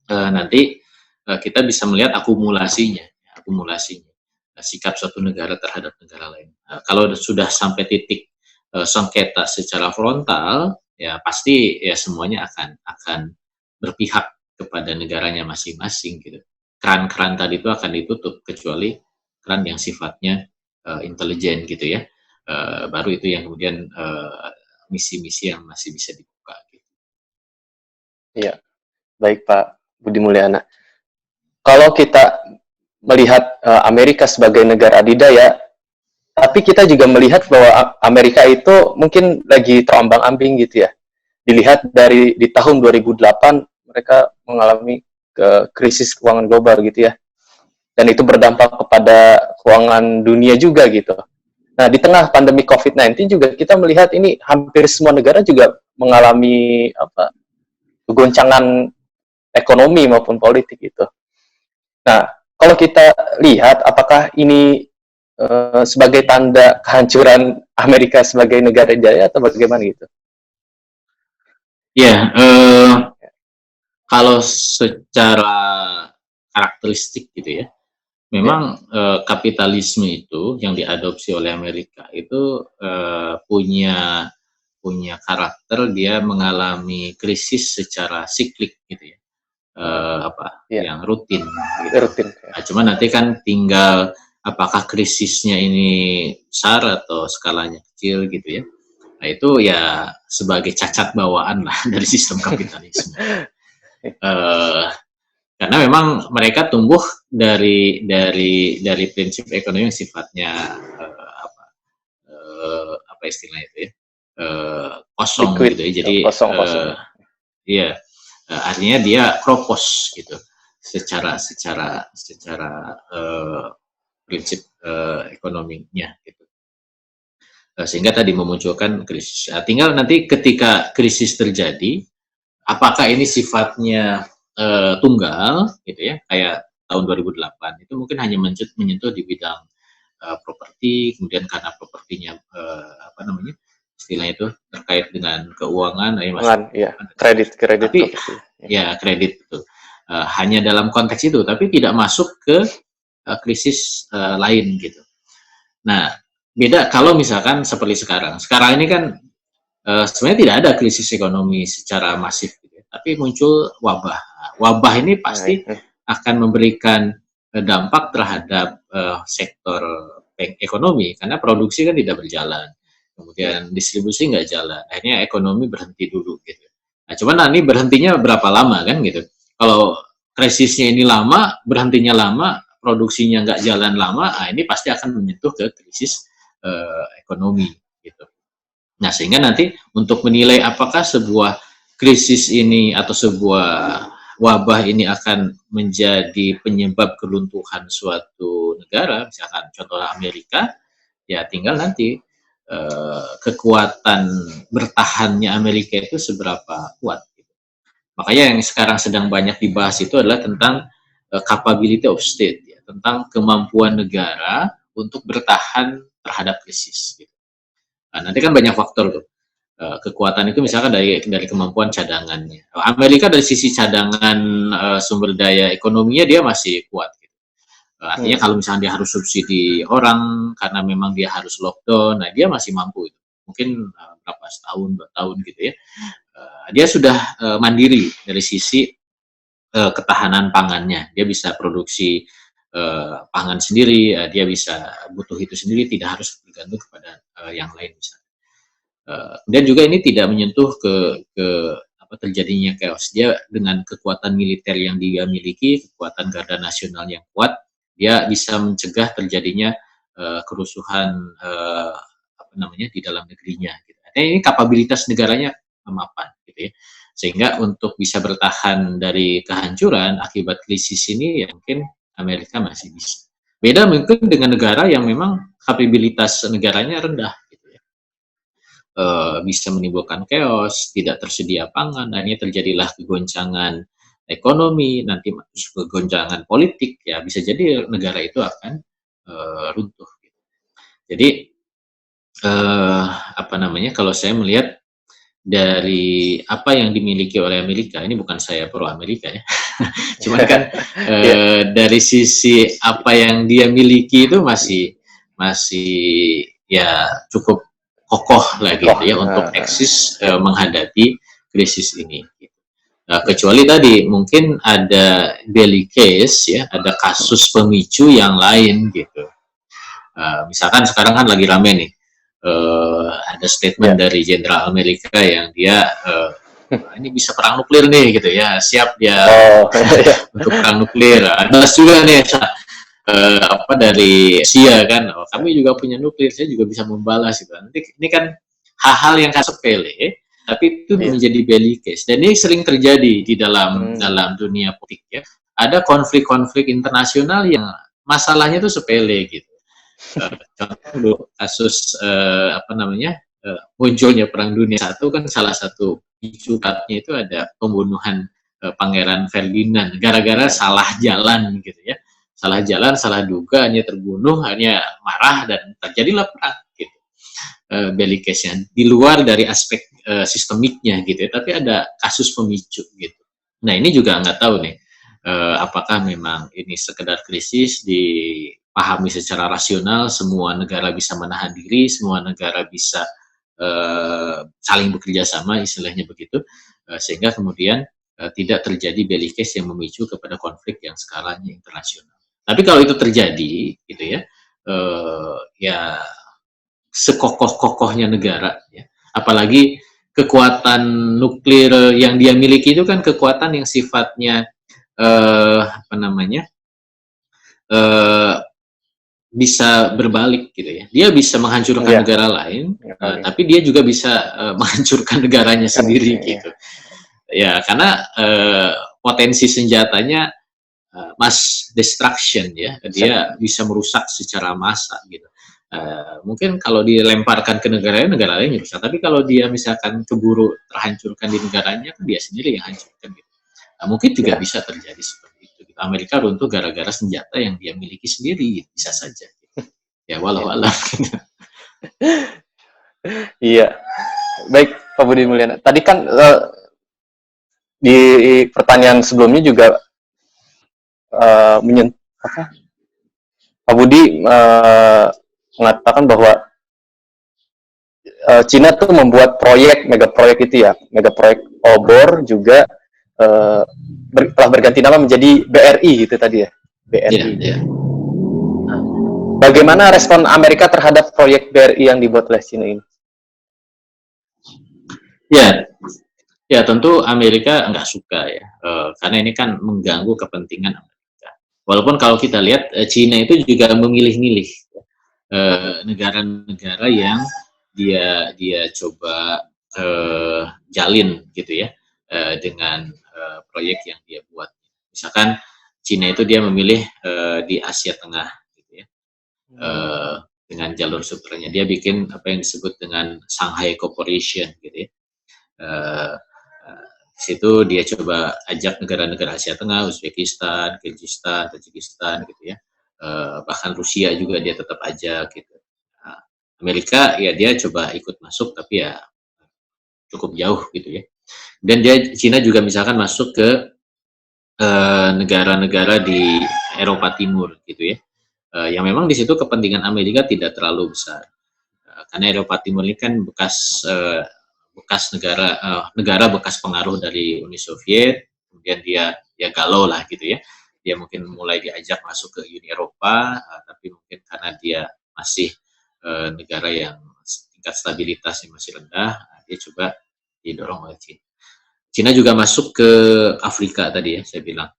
nanti kita bisa melihat akumulasinya sikap suatu negara terhadap negara lain. Kalau sudah sampai titik sengketa secara frontal, ya pasti ya semuanya akan berpihak kepada negaranya masing-masing gitu. Keran-keran tadi itu akan ditutup kecuali keran yang sifatnya intelijen gitu ya. Baru itu yang kemudian misi-misi yang masih bisa dibuka. Gitu. Iya, baik Pak Budi Mulyana. Kalau kita melihat Amerika sebagai negara adidaya, tapi kita juga melihat bahwa Amerika itu mungkin lagi terombang-ambing gitu ya. Dilihat dari di tahun 2008 mereka mengalami krisis keuangan global gitu ya. Dan itu berdampak kepada keuangan dunia juga gitu. Nah, di tengah pandemi COVID-19 juga kita melihat ini hampir semua negara juga mengalami goncangan ekonomi maupun politik gitu. Nah, kalau kita lihat apakah ini sebagai tanda kehancuran Amerika sebagai negara jaya atau bagaimana gitu? Ya, kalau secara karakteristik gitu ya, memang kapitalisme itu yang diadopsi oleh Amerika itu punya karakter dia mengalami krisis secara siklik gitu ya, yang rutin gitu. Rutin. Nah, cuma nanti kan tinggal apakah krisisnya ini besar atau skalanya kecil gitu ya. Nah itu ya sebagai cacat bawaan lah dari sistem kapitalisme. Karena memang mereka tumbuh dari prinsip ekonomi yang sifatnya apa istilahnya itu ya, kosong Liquid, gitu ya. Jadi kosong. iya, artinya dia kropos gitu secara prinsip ekonominya gitu. Sehingga tadi memunculkan krisis. Tinggal nanti ketika krisis terjadi, apakah ini sifatnya tunggal gitu ya, kayak tahun 2008 itu mungkin hanya menyentuh di bidang properti, kemudian karena propertinya apa namanya istilahnya itu terkait dengan keuangan, kredit. Tapi ya kredit itu hanya dalam konteks itu, tapi tidak masuk ke krisis lain gitu. Nah, beda kalau misalkan seperti sekarang. Sekarang ini kan sebenarnya tidak ada krisis ekonomi secara masif, gitu ya, tapi muncul wabah. Nah, wabah ini pasti akan memberikan dampak terhadap sektor ekonomi karena produksi kan tidak berjalan, kemudian distribusi nggak jalan, akhirnya ekonomi berhenti dulu gitu. Nah, cuman nanti berhentinya berapa lama kan gitu. Kalau krisisnya ini lama, berhentinya lama, produksinya nggak jalan lama, nah ini pasti akan menyentuh ke krisis ekonomi gitu. Nah, sehingga nanti untuk menilai apakah sebuah krisis ini atau sebuah wabah ini akan menjadi penyebab keruntuhan suatu negara, misalkan contohnya Amerika, ya tinggal nanti kekuatan bertahannya Amerika itu seberapa kuat. Gitu. Makanya yang sekarang sedang banyak dibahas itu adalah tentang capability of state, ya, tentang kemampuan negara untuk bertahan terhadap krisis. Gitu. Nah, nanti kan banyak faktor tuh. Kekuatan itu misalkan dari kemampuan cadangannya. Amerika dari sisi cadangan sumber daya ekonominya dia masih kuat. Gitu. Artinya kalau misalnya dia harus subsidi orang karena memang dia harus lockdown, nah dia masih mampu itu. Mungkin berapa setahun, 2 tahun gitu ya. Dia sudah mandiri dari sisi ketahanan pangannya. Dia bisa produksi pangan sendiri, dia bisa butuh itu sendiri, tidak harus bergantung kepada yang lain misalnya. Dan juga ini tidak menyentuh ke apa terjadinya chaos. Dia dengan kekuatan militer yang dia miliki, kekuatan garda nasional yang kuat, dia bisa mencegah terjadinya kerusuhan apa namanya di dalam negerinya. Gitu. Ini kapabilitas negaranya mapan, gitu ya. Sehingga untuk bisa bertahan dari kehancuran akibat krisis ini, ya mungkin Amerika masih bisa. Beda mungkin dengan negara yang memang kapabilitas negaranya rendah. Bisa menimbulkan chaos, tidak tersedia pangan, akhirnya terjadilah kegoncangan ekonomi, nanti kegoncangan politik, ya bisa jadi negara itu akan runtuh. Gitu. Jadi apa namanya? Kalau saya melihat dari apa yang dimiliki oleh Amerika, ini bukan saya pro Amerika ya, cuman kan dari sisi apa yang dia miliki itu masih ya cukup kokoh lah gitu ya untuk eksis menghadapi krisis ini. Kecuali tadi mungkin ada belly case ya, ada kasus pemicu yang lain gitu. Misalkan sekarang kan lagi rame nih, ada statement dari Jenderal Amerika yang dia Ini bisa perang nuklir nih gitu ya, siap dia Oh, untuk perang nuklir. Ada juga nih apa dari Rusia kan, oh, kami juga punya nuklir, saya juga bisa membalas gitu. Nanti ini kan hal-hal yang kan sepele, tapi itu iya. menjadi belly case. Dan ini sering terjadi di dalam Hmm. dalam dunia politik ya. Ada konflik-konflik internasional yang masalahnya itu sepele gitu. Contoh kasus apa namanya munculnya Perang Dunia Satu kan salah satu picunya itu ada pembunuhan Pangeran Ferdinand gara-gara salah jalan gitu ya, salah jalan, salah duga, hanya terbunuh, hanya marah dan terjadilah perang gitu. Belly case-nya di luar dari aspek sistemiknya gitu ya, tapi ada kasus pemicu gitu. Nah ini juga nggak tahu nih apakah memang ini sekedar krisis dipahami secara rasional, semua negara bisa menahan diri, semua negara bisa saling bekerja sama, istilahnya begitu, sehingga kemudian tidak terjadi belly case yang memicu kepada konflik yang skalanya internasional. Tapi kalau itu terjadi, gitu ya, ya sekokoh-kokohnya negara, ya, apalagi kekuatan nuklir yang dia miliki itu kan kekuatan yang sifatnya apa namanya bisa berbalik gitu ya. Dia bisa menghancurkan Iya. negara lain, Iya. tapi dia juga bisa menghancurkan negaranya Kan, sendiri iya. gitu. Ya karena potensi senjatanya mass destruction ya, dia bisa merusak secara massa gitu. Mungkin kalau dilemparkan ke negara lain ya bisa, tapi kalau dia misalkan keburu terhancurkan di negaranya kan dia sendiri yang hancurkan gitu. Nah, mungkin juga Ya. bisa terjadi seperti itu. Gitu. Amerika runtuh gara-gara senjata yang dia miliki sendiri, gitu. Bisa saja. Gitu. Ya walau alam. Iya. Baik, Pak Budi Mulyana. Tadi kan di pertanyaan sebelumnya juga Pak Budi mengatakan bahwa Cina tuh membuat proyek, mega proyek itu ya, mega proyek obor juga telah berganti nama menjadi BRI gitu tadi ya, BRI. Yeah. Bagaimana respon Amerika terhadap proyek BRI yang dibuat oleh Cina ini? Ya tentu Amerika nggak suka ya, karena ini kan mengganggu kepentingan Amerika. Walaupun kalau kita lihat Cina itu juga memilih-milih negara-negara yang dia coba jalin gitu ya dengan proyek yang dia buat. Misalkan Cina itu dia memilih di Asia Tengah gitu ya. Dengan jalur sutranya dia bikin apa yang disebut dengan Shanghai Cooperation gitu ya. Situ dia coba ajak negara-negara Asia Tengah, Uzbekistan, Kyrgyzstan, Tajikistan gitu ya. Bahkan Rusia juga dia tetap ajak gitu. Nah, Amerika ya dia coba ikut masuk tapi ya cukup jauh gitu ya. Dan Cina juga misalkan masuk ke negara-negara di Eropa Timur gitu ya. Yang memang di situ kepentingan Amerika tidak terlalu besar. Karena Eropa Timur ini kan bekas negara bekas pengaruh dari Uni Soviet, kemudian dia galau lah gitu ya. Dia mungkin mulai diajak masuk ke Uni Eropa, tapi mungkin karena dia masih negara yang tingkat stabilitasnya masih rendah, dia coba didorong oleh China. China juga masuk ke Afrika tadi ya, saya bilang.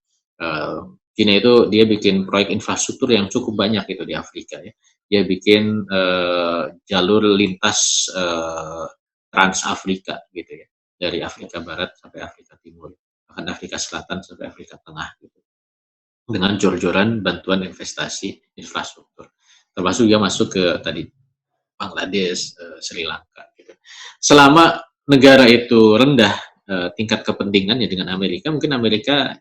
China itu dia bikin proyek infrastruktur yang cukup banyak itu di Afrika ya. Dia bikin jalur lintas Trans Afrika gitu ya, dari Afrika Barat sampai Afrika Timur, bahkan Afrika Selatan sampai Afrika Tengah gitu, dengan jor-joran bantuan investasi infrastruktur, termasuk dia masuk ke tadi Bangladesh, Sri Lanka gitu. Selama negara itu rendah tingkat kepentingannya dengan Amerika, mungkin Amerika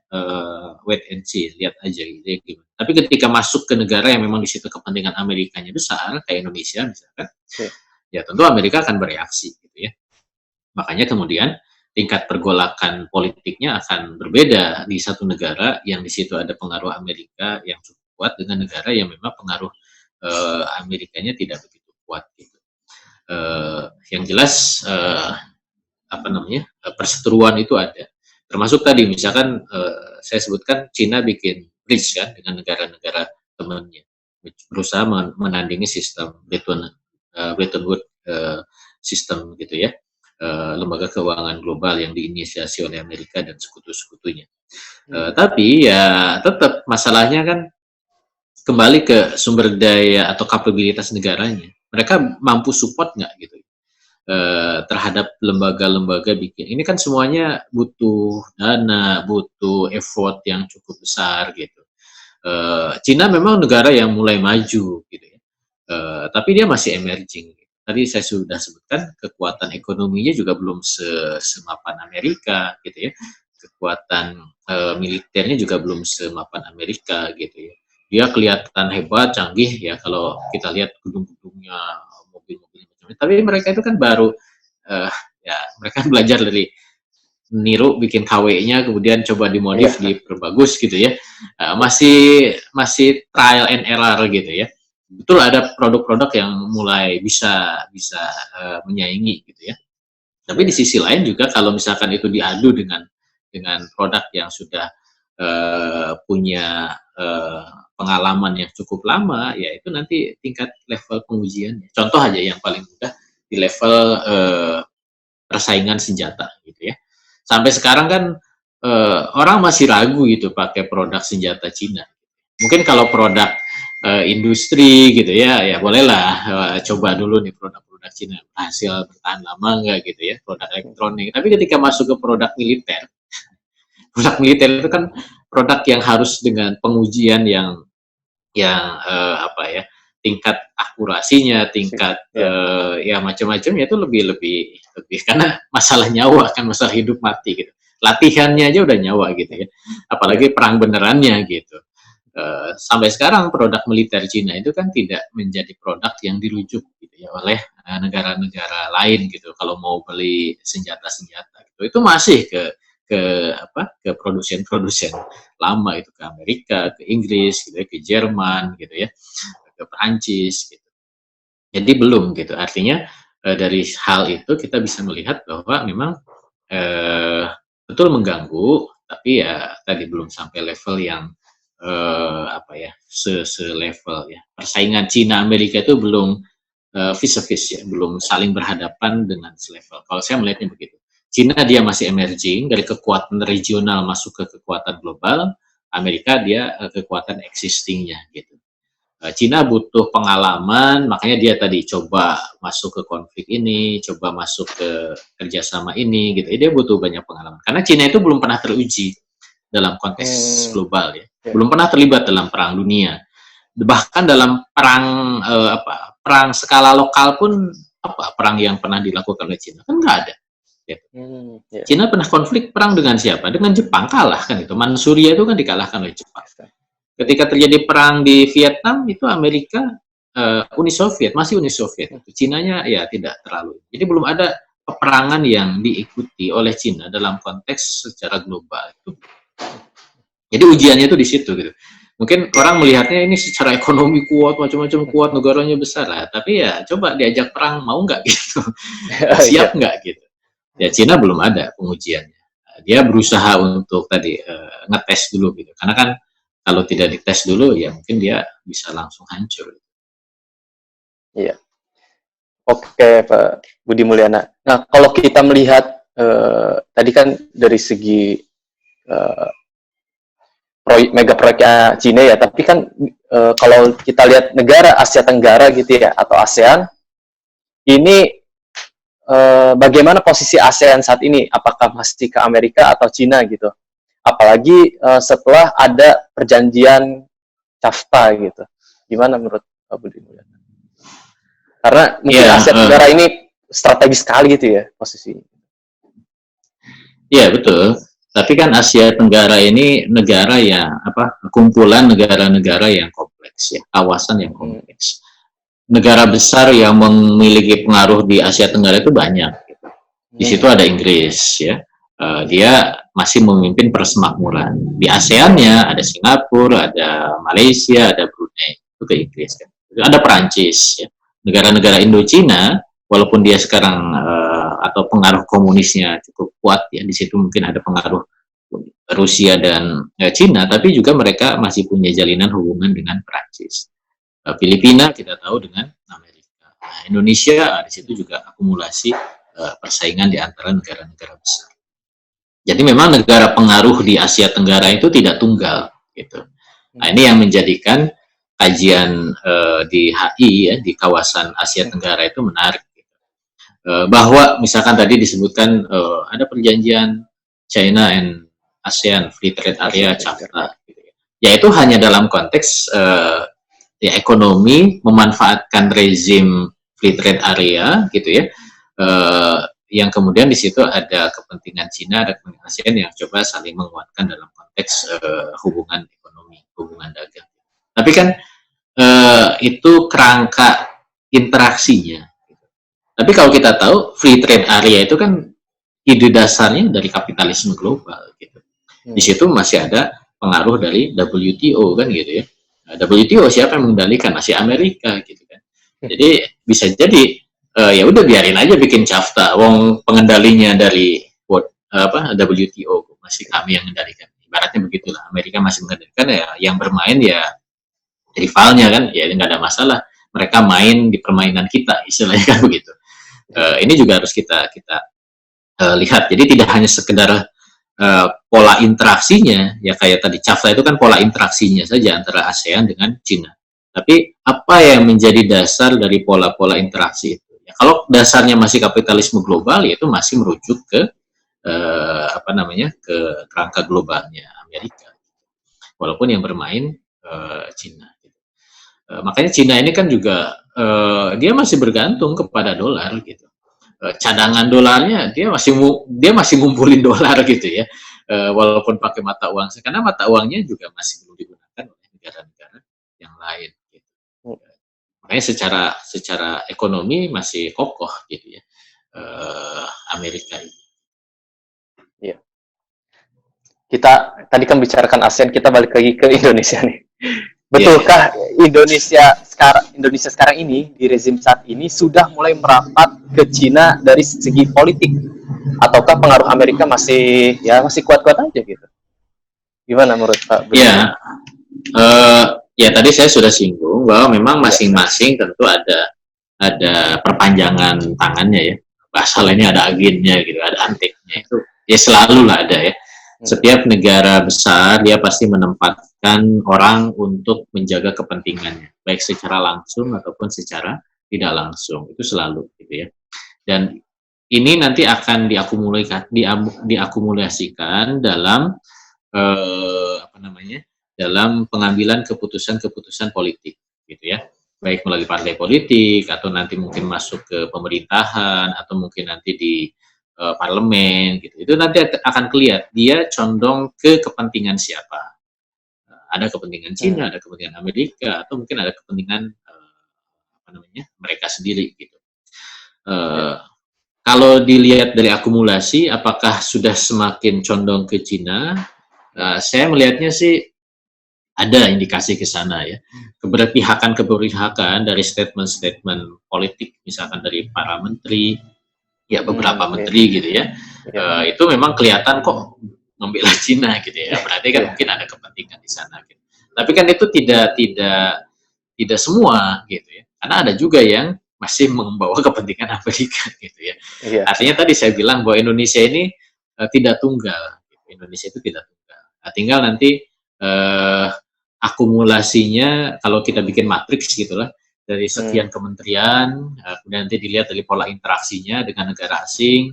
wait and see, lihat aja gitu ya gimana. Tapi ketika masuk ke negara yang memang di situ kepentingan Amerikanya besar, kayak Indonesia misalkan, ya tentu Amerika akan bereaksi gitu ya. Makanya kemudian tingkat pergolakan politiknya akan berbeda di satu negara yang di situ ada pengaruh Amerika yang cukup kuat dengan negara yang memang pengaruh Amerikanya tidak begitu kuat gitu. Yang jelas apa namanya perseteruan itu ada, termasuk tadi misalkan saya sebutkan Cina bikin bridge kan dengan negara-negara temannya, berusaha menandingi sistem Bretton Woods sistem gitu ya. lembaga keuangan global yang diinisiasi oleh Amerika dan sekutu-sekutunya. Tapi ya tetap masalahnya kan kembali ke sumber daya atau kapabilitas negaranya. Mereka mampu support nggak gitu terhadap lembaga-lembaga bikin. Ini kan semuanya butuh dana, butuh effort yang cukup besar gitu. Cina memang negara yang mulai maju gitu ya, tapi dia masih emerging. Tadi saya sudah sebutkan kekuatan ekonominya juga belum semapan Amerika gitu ya. Kekuatan militernya juga belum semapan Amerika gitu ya. Dia kelihatan hebat, canggih ya kalau kita lihat gedung-gedungnya, mobil-mobil macam-macam. Tapi mereka itu kan baru ya mereka belajar dari niru bikin KW-nya kemudian coba dimodif diperbagus gitu ya. Masih trial and error gitu ya. Betul ada produk-produk yang mulai bisa menyaingi gitu ya. Tapi di sisi lain juga kalau misalkan itu diadu dengan produk yang sudah punya pengalaman yang cukup lama, ya itu nanti tingkat level pengujiannya. Contoh aja yang paling mudah di level persaingan senjata gitu ya. Sampai sekarang kan orang masih ragu gitu pakai produk senjata Cina. Mungkin kalau produk industri gitu ya bolehlah coba dulu nih produk-produk Cina hasil bertahan lama enggak gitu ya, produk elektronik. Tapi ketika masuk ke produk militer itu kan produk yang harus dengan pengujian yang tingkat akurasinya, tingkat ya macam-macamnya itu lebih karena masalah nyawa kan, masalah hidup mati gitu. Latihannya aja udah nyawa gitu ya, apalagi perang benerannya gitu. Sampai sekarang produk militer Cina itu kan tidak menjadi produk yang dirujuk gitu ya oleh negara-negara lain gitu. Kalau mau beli senjata-senjata gitu, itu masih ke produsen-produsen lama itu, ke Amerika, ke Inggris gitu ya, ke Jerman gitu ya, ke Perancis gitu. Jadi belum gitu. Artinya dari hal itu kita bisa melihat bahwa memang betul mengganggu, tapi ya tadi belum sampai level yang se-level ya. Persaingan Cina Amerika itu belum vis-a-vis ya, belum saling berhadapan dengan selevel. Kalau saya melihatnya begitu. Cina dia masih emerging, dari kekuatan regional masuk ke kekuatan global. Amerika dia kekuatan existingnya gitu. Cina butuh pengalaman, makanya dia tadi coba masuk ke konflik ini, coba masuk ke kerjasama ini gitu. Dia butuh banyak pengalaman. Karena Cina itu belum pernah teruji dalam konteks global ya. Belum pernah terlibat dalam perang dunia. Bahkan dalam perang skala lokal pun perang yang pernah dilakukan oleh Cina kan nggak ada. Gitu. Cina pernah konflik perang dengan siapa? Dengan Jepang, kalah kan itu. Manchuria itu kan dikalahkan oleh Jepang. Ketika terjadi perang di Vietnam itu Amerika Uni Soviet, masih Uni Soviet. Cinanya ya tidak terlalu. Jadi belum ada peperangan yang diikuti oleh Cina dalam konteks secara global. Jadi ujiannya itu di situ gitu. Mungkin orang melihatnya ini secara ekonomi kuat, macam-macam kuat, negaranya besar lah. Tapi ya coba diajak perang mau nggak gitu? Siap nggak gitu? Ya Cina belum ada pengujiannya. Dia berusaha untuk tadi ngetes dulu gitu. Karena kan kalau tidak dites dulu ya mungkin dia bisa langsung hancur. Iya. Oke Pak Budi Mulyana. Nah kalau kita melihat tadi kan dari segi mega proyeknya Cina ya, tapi kan kalau kita lihat negara Asia Tenggara gitu ya atau ASEAN, ini bagaimana posisi ASEAN saat ini? Apakah masih ke Amerika atau Cina gitu? Apalagi setelah ada perjanjian CAFTA gitu. Gimana menurut Pak Budi Mulyana? Karena mungkin Asia Tenggara ini strategis sekali gitu ya posisi. Iya betul. Tapi kan Asia Tenggara ini negara yang kumpulan negara-negara yang kompleks ya, kawasan yang kompleks. Negara besar yang memiliki pengaruh di Asia Tenggara itu banyak. Di situ ada Inggris ya. Dia masih memimpin persemakmuran. Di ASEAN-nya ada Singapura, ada Malaysia, ada Brunei. Itu ke Inggris kan. Ada Perancis ya. Negara-negara Indochina walaupun dia sekarang atau pengaruh komunisnya cukup kuat ya, di situ mungkin ada pengaruh Rusia dan Cina, tapi juga mereka masih punya jalinan hubungan dengan Perancis. Filipina kita tahu dengan Amerika. Nah, Indonesia di situ juga akumulasi persaingan di antara negara-negara besar. Jadi memang negara pengaruh di Asia Tenggara itu tidak tunggal gitu. Nah, ini yang menjadikan kajian di HI ya di kawasan Asia Tenggara itu menarik. Bahwa misalkan tadi disebutkan ada perjanjian China and ASEAN Free Trade Area CAFTA, gitu ya. Yaitu hanya dalam konteks ya ekonomi memanfaatkan rezim Free Trade Area gitu ya. Yang kemudian di situ ada kepentingan Cina, ada kepentingan ASEAN yang coba saling menguatkan dalam konteks hubungan ekonomi, hubungan dagang. Tapi kan itu kerangka interaksinya. Tapi kalau kita tahu free trade area itu kan ide dasarnya dari kapitalisme global gitu. Di situ masih ada pengaruh dari WTO kan gitu ya. WTO siapa yang mengendalikan? Masih Amerika gitu kan. Jadi bisa jadi ya udah biarin aja bikin CAFTA, wong pengendalinya dari WTO masih kami yang mengendalikan. Ibaratnya begitulah, Amerika masih mengendalikan ya, yang bermain ya rivalnya kan, ya nggak ada masalah. Mereka main di permainan kita, istilahnya kan begitu. Ini juga harus kita lihat. Jadi tidak hanya sekedar pola interaksinya, ya kayak tadi CAFTA itu kan pola interaksinya saja antara ASEAN dengan Cina. Tapi apa yang menjadi dasar dari pola-pola interaksi itu? Ya, kalau dasarnya masih kapitalisme global, ya itu masih merujuk ke ke kerangka globalnya Amerika. Walaupun yang bermain Cina. Makanya Cina ini kan juga dia masih bergantung kepada dolar gitu. Cadangan dolarnya dia masih ngumpulin dolar gitu ya. Walaupun pakai mata uang, karena mata uangnya juga masih belum digunakan oleh negara-negara yang lain gitu. Makanya secara ekonomi masih kokoh gitu ya. Amerika ini. Iya. Kita tadi kan bicarakan ASEAN, kita balik lagi ke Indonesia nih. Betulkah Indonesia sekarang ini di rezim saat ini sudah mulai merapat ke Cina dari segi politik, ataukah pengaruh Amerika masih kuat-kuat aja gitu? Gimana menurut Pak? Ya, ya tadi saya sudah singgung bahwa memang masing-masing tentu ada perpanjangan tangannya ya. Asal ini ada agennya gitu, ada anteknya itu ya selalu lah ada ya. Setiap negara besar dia pasti menempatkan orang untuk menjaga kepentingannya, baik secara langsung ataupun secara tidak langsung, itu selalu gitu ya. Dan ini nanti akan diakumulasikan dalam dalam pengambilan keputusan-keputusan politik gitu ya, baik melalui partai politik atau nanti mungkin masuk ke pemerintahan atau mungkin nanti di parlemen gitu. Itu nanti akan kelihatan dia condong ke kepentingan siapa. Ada kepentingan Cina, ada kepentingan Amerika, atau mungkin ada kepentingan mereka sendiri gitu. Kalau dilihat dari akumulasi, apakah sudah semakin condong ke Cina? Saya melihatnya sih ada indikasi ke sana ya. Keberpihakan dari statement-statement politik, misalkan dari para menteri, ya beberapa menteri gitu ya, itu memang kelihatan kok membela Cina gitu ya, berarti kan mungkin ada kepentingan di sana gitu. Tapi kan itu tidak semua gitu ya, karena ada juga yang masih membawa kepentingan Amerika gitu ya. Artinya tadi saya bilang bahwa Indonesia ini tidak tunggal, Indonesia itu tidak tunggal. Nah, tinggal nanti akumulasinya kalau kita bikin matriks gitulah, dari sekian kementerian, kemudian nanti dilihat dari pola interaksinya dengan negara asing,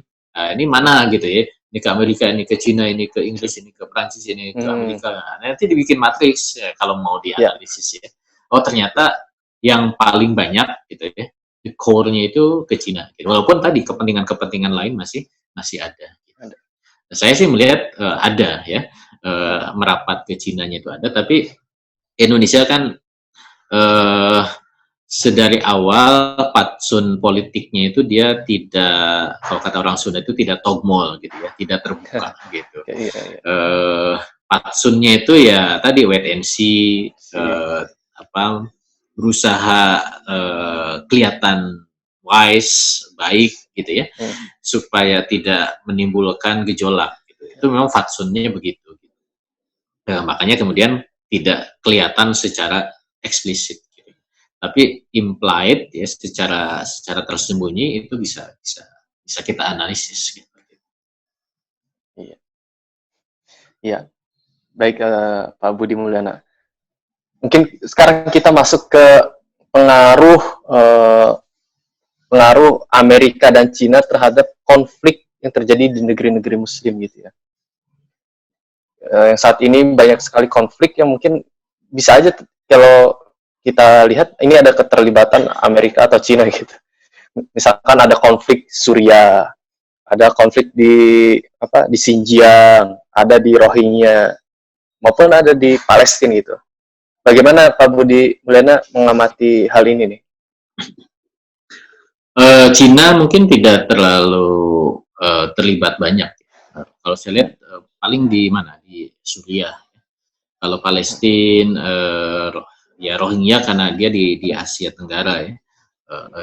ini mana gitu ya, ini ke Amerika, ini ke Cina, ini ke Inggris, ini ke Prancis, ini ke Amerika, nanti dibikin matriks kalau mau dianalisis ya. Oh ternyata yang paling banyak gitu ya, core-nya itu ke Cina, gitu. Walaupun tadi kepentingan-kepentingan lain masih ada. Gitu. Saya sih melihat ada ya, merapat ke Cina-nya itu ada, tapi Indonesia kan sedari awal patsun politiknya itu dia tidak, kalau kata orang Sunda itu tidak togmol gitu ya, tidak terbuka gitu. Patsunnya itu ya tadi wait and see, berusaha kelihatan wise, baik gitu ya, supaya tidak menimbulkan gejolak. Gitu. Itu memang fatsunnya begitu. Gitu. Makanya kemudian tidak kelihatan secara eksplisit. Tapi implied ya secara tersembunyi itu bisa bisa kita analisis gitu. Iya. Iya. Baik, Pak Budi Mulyana. Mungkin sekarang kita masuk ke pengaruh pengaruh Amerika dan Cina terhadap konflik yang terjadi di negeri-negeri Muslim gitu ya. Yang saat ini banyak sekali konflik yang mungkin bisa aja kalau kita lihat ini ada keterlibatan Amerika atau Cina gitu. Misalkan ada konflik Suriah, ada konflik di Xinjiang, ada di Rohingya, maupun ada di Palestina gitu. Bagaimana Pak Budi Mulyana mengamati hal ini nih? Cina mungkin tidak terlalu terlibat banyak. Kalau saya lihat paling di mana, di Suriah. Kalau Palestina ya Rohingya karena dia di Asia Tenggara ya,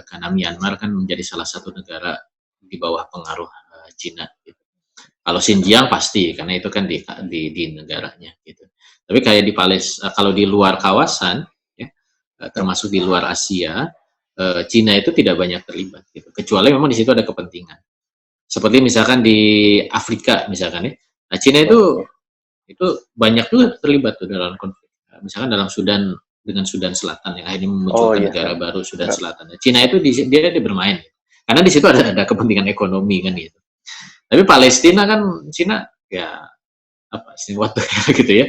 karena Myanmar kan menjadi salah satu negara di bawah pengaruh Cina. Gitu. Kalau Xinjiang pasti karena itu kan di negaranya. Gitu. Tapi kayak di Palestina, kalau di luar kawasan, ya, termasuk di luar Asia, Cina itu tidak banyak terlibat. Gitu. Kecuali memang di situ ada kepentingan. Seperti misalkan di Afrika misalkan ya, nah Cina itu banyak juga terlibat tuh dalam konflik. Misalkan dalam Sudan dengan Sudan Selatan yang akhirnya memunculkan negara baru Sudan Selatan. Nah, Cina itu dia bermain, karena di situ ada kepentingan ekonomi kan gitu. Tapi Palestina kan Cina ya apa waktu gitu ya,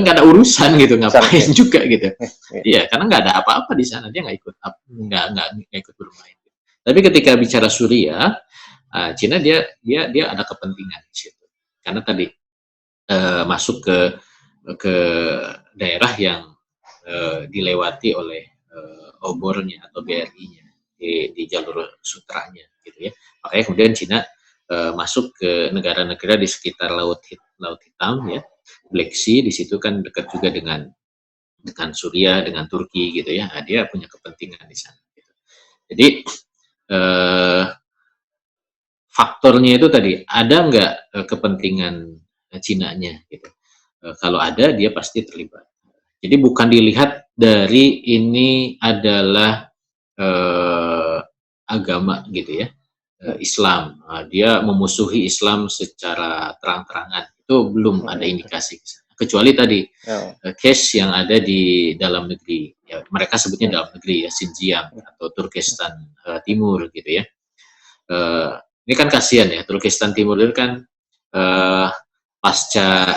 nggak ada urusan gitu, ngapain juga gitu. Iya, karena nggak ada apa-apa di sana, dia nggak ikut bermain. Tapi ketika bicara Suriah, Cina dia ada kepentingan di situ. Karena tadi masuk ke daerah yang dilewati oleh obornya atau BRI-nya di jalur sutranya gitu ya. Makanya kemudian Cina masuk ke negara-negara di sekitar Laut Hitam ya, Black Sea, di situ kan dekat juga dengan Suriah, dengan Turki gitu ya. Nah, dia punya kepentingan di sana gitu. Jadi faktornya itu tadi, ada nggak kepentingan Cinanya gitu. Kalau ada, dia pasti terlibat. Jadi bukan dilihat dari ini adalah agama gitu ya, Islam. Dia memusuhi Islam secara terang-terangan. Itu belum ada indikasi. Kecuali tadi case yang ada di dalam negeri. Ya, mereka sebutnya dalam negeri ya, Xinjiang atau Turkestan Timur gitu ya. Ini kan kasihan ya, Turkestan Timur itu kan pasca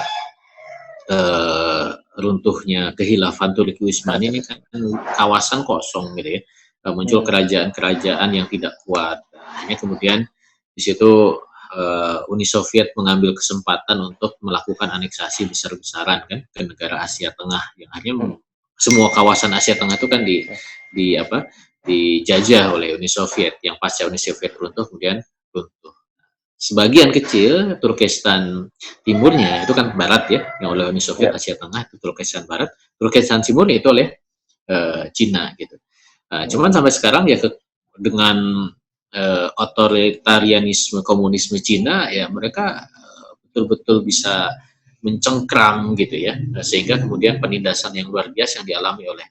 runtuhnya kekhilafan Turki Utsmani ini kan kawasan kosong gitu ya, muncul kerajaan-kerajaan yang tidak kuat. Akhirnya kemudian di situ Uni Soviet mengambil kesempatan untuk melakukan aneksasi besar-besaran kan ke negara Asia Tengah, yang akhirnya semua kawasan Asia Tengah itu kan dijajah oleh Uni Soviet, yang pasca Uni Soviet runtuh kemudian runtuh. Sebagian kecil Turkestan Timurnya itu kan barat ya, yang oleh Uni Soviet, Asia Tengah itu Turkestan Barat, Turkestan Timurnya itu oleh Cina gitu. Cuman sampai sekarang ya dengan otoritarianisme komunisme Cina ya, mereka betul-betul bisa mencengkram gitu ya, sehingga kemudian penindasan yang luar biasa yang dialami oleh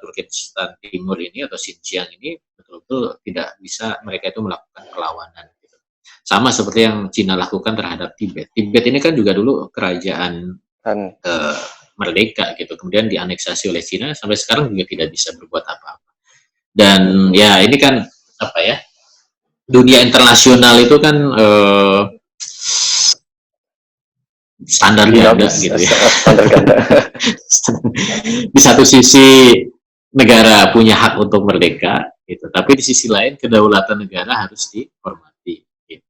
Turkestan Timur ini atau Xinjiang ini betul-betul tidak bisa mereka itu melakukan perlawanan gitu. Sama seperti yang Cina lakukan terhadap Tibet. Tibet ini kan juga dulu kerajaan merdeka gitu, kemudian dianeksasi oleh Cina, sampai sekarang juga tidak bisa berbuat apa-apa. Dan ya ini kan apa ya, dunia internasional itu kan standar ganda gitu ya. Standar ganda. Di satu sisi negara punya hak untuk merdeka gitu, tapi di sisi lain kedaulatan negara harus dihormati gitu.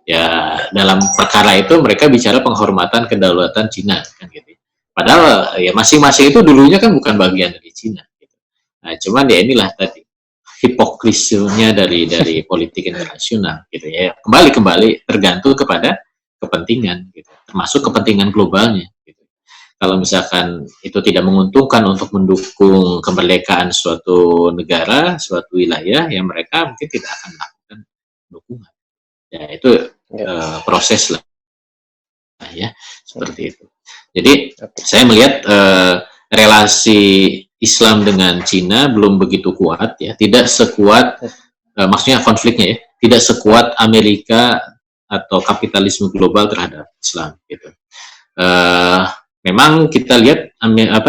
Ya dalam perkara itu mereka bicara penghormatan kedaulatan Cina kan gitu. Padahal ya masing-masing itu dulunya kan bukan bagian dari Cina gitu. Nah, cuman ya inilah tadi hipokrisinya dari politik internasional gitu ya. Kembali tergantung kepada kepentingan gitu, termasuk kepentingan globalnya gitu. Kalau misalkan itu tidak menguntungkan untuk mendukung kemerdekaan suatu negara, suatu wilayah, ya mereka mungkin tidak akan melakukan dukungan. Ya itu proses lah ya, seperti itu. Jadi saya melihat relasi Islam dengan Cina belum begitu kuat ya, tidak sekuat maksudnya konfliknya ya, tidak sekuat Amerika atau kapitalisme global terhadap Islam gitu. Uh, Memang kita lihat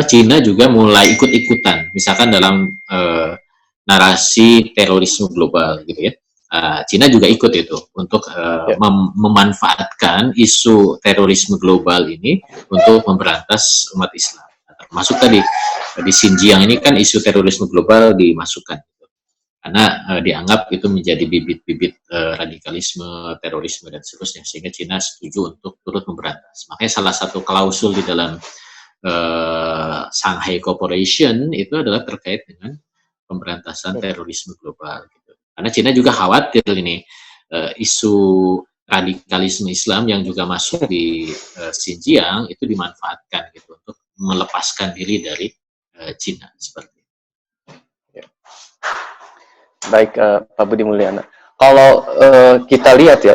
Cina juga mulai ikut-ikutan, misalkan dalam narasi terorisme global gitu ya. Cina juga ikut itu untuk memanfaatkan isu terorisme global ini untuk memberantas umat Islam. Termasuk tadi di Xinjiang ini kan isu terorisme global dimasukkan karena dianggap itu menjadi bibit-bibit radikalisme, terorisme dan seterusnya, sehingga Cina setuju untuk turut memberantas. Makanya salah satu klausul di dalam Shanghai Cooperation itu adalah terkait dengan pemberantasan terorisme global. Gitu. Karena Cina juga khawatir ini isu radikalisme Islam yang juga masuk di Xinjiang itu dimanfaatkan gitu untuk melepaskan diri dari Cina seperti itu. Baik, Pak Budi Mulyana. Kalau kita lihat ya,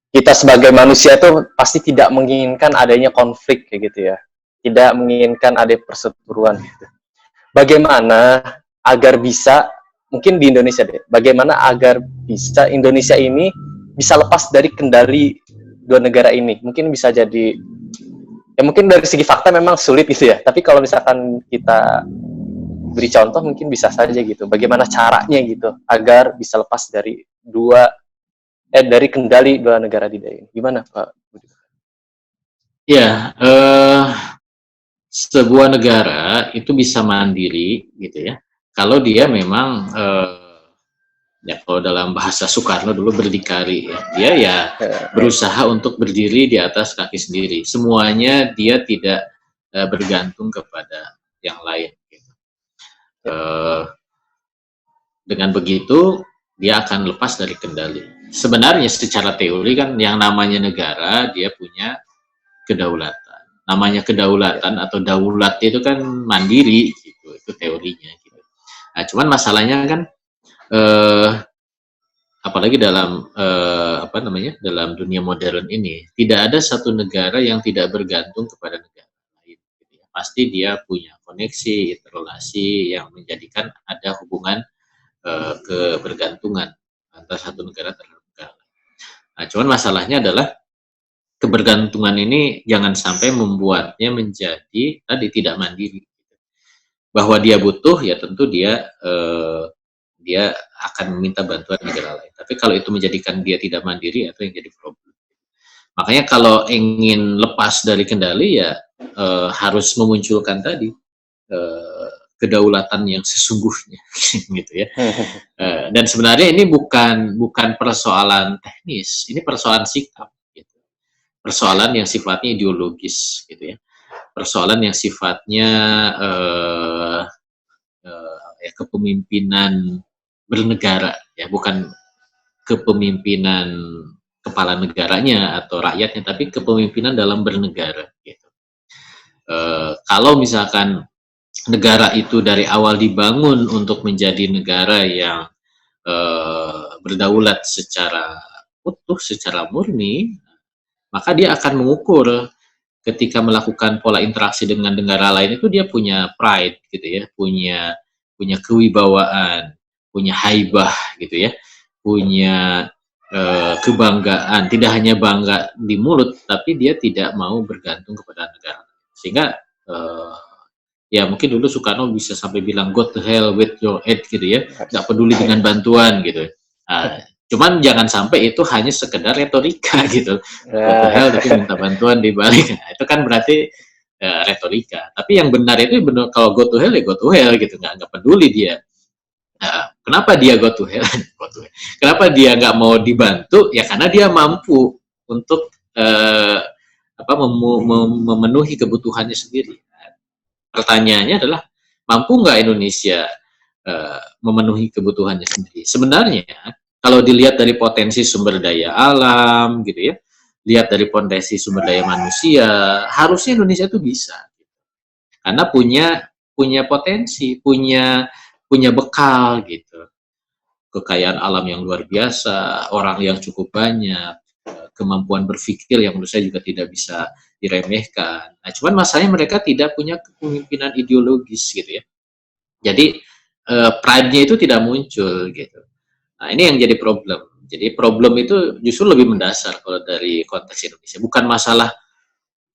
kita sebagai manusia itu pasti tidak menginginkan adanya konflik kayak gitu ya, tidak menginginkan ada perseteruan gitu. Bagaimana agar bisa, mungkin di Indonesia deh, bagaimana agar bisa Indonesia ini bisa lepas dari kendali dua negara ini? Mungkin bisa jadi, ya mungkin dari segi fakta memang sulit gitu ya, tapi kalau misalkan kita beri contoh mungkin bisa saja gitu. Bagaimana caranya gitu agar bisa lepas dari dari kendali dua negara di ini. Gimana Pak Budi? Ya, sebuah negara itu bisa mandiri gitu ya. Kalau dia memang ya kalau dalam bahasa Soekarno dulu berdikari ya. Dia ya berusaha untuk berdiri di atas kaki sendiri. Semuanya dia tidak bergantung kepada yang lain. Dengan begitu dia akan lepas dari kendali. Sebenarnya secara teori kan yang namanya negara dia punya kedaulatan. Namanya kedaulatan atau daulat itu kan mandiri gitu, itu teorinya gitu. Nah, cuman masalahnya kan apalagi dalam dalam dunia modern ini tidak ada satu negara yang tidak bergantung kepada negara lain. Gitu ya. Pasti dia punya koneksi, interrelasi yang menjadikan ada hubungan kebergantungan antara satu negara terhadap negara lain. Nah, cuman masalahnya adalah kebergantungan ini jangan sampai membuatnya menjadi tadi tidak mandiri. Bahwa dia butuh, ya tentu dia akan meminta bantuan negara lain. Tapi kalau itu menjadikan dia tidak mandiri, itu yang jadi problem. Makanya kalau ingin lepas dari kendali, ya harus memunculkan tadi kedaulatan yang sesungguhnya gitu ya. Dan sebenarnya ini bukan persoalan teknis, ini persoalan sikap gitu. Persoalan yang sifatnya ideologis gitu ya. Persoalan yang sifatnya kepemimpinan bernegara ya, bukan kepemimpinan kepala negaranya atau rakyatnya, tapi kepemimpinan dalam bernegara gitu. Kalau misalkan negara itu dari awal dibangun untuk menjadi negara yang berdaulat secara utuh, secara murni, maka dia akan mengukur ketika melakukan pola interaksi dengan negara lain itu dia punya pride gitu ya, punya kewibawaan, punya haibah gitu ya, punya kebanggaan, tidak hanya bangga di mulut, tapi dia tidak mau bergantung kepada negara. Sehingga ya mungkin dulu Soekarno bisa sampai bilang go to hell with your aid gitu ya, nggak peduli dengan bantuan gitu. Cuman jangan sampai itu hanya sekedar retorika gitu. Go to hell tapi minta bantuan di balik. Nah, itu kan berarti retorika. Tapi yang benar itu benar, kalau go to hell ya go to hell gitu, nggak peduli dia. Kenapa dia go to hell? Kenapa dia nggak mau dibantu? Ya karena dia mampu untuk memenuhi kebutuhannya sendiri. Pertanyaannya adalah, mampu nggak Indonesia memenuhi kebutuhannya sendiri? Sebenarnya, kalau dilihat dari potensi sumber daya alam, gitu ya, lihat dari potensi sumber daya manusia, harusnya Indonesia itu bisa. Karena punya potensi, punya bekal, gitu. Kekayaan alam yang luar biasa, orang yang cukup banyak, kemampuan berpikir yang menurut saya juga tidak bisa diremehkan. Nah, cuman masalahnya mereka tidak punya kepemimpinan ideologis gitu ya. Jadi pride-nya itu tidak muncul gitu. Nah, ini yang jadi problem. Jadi problem itu justru lebih mendasar kalau dari konteks Indonesia. Bukan masalah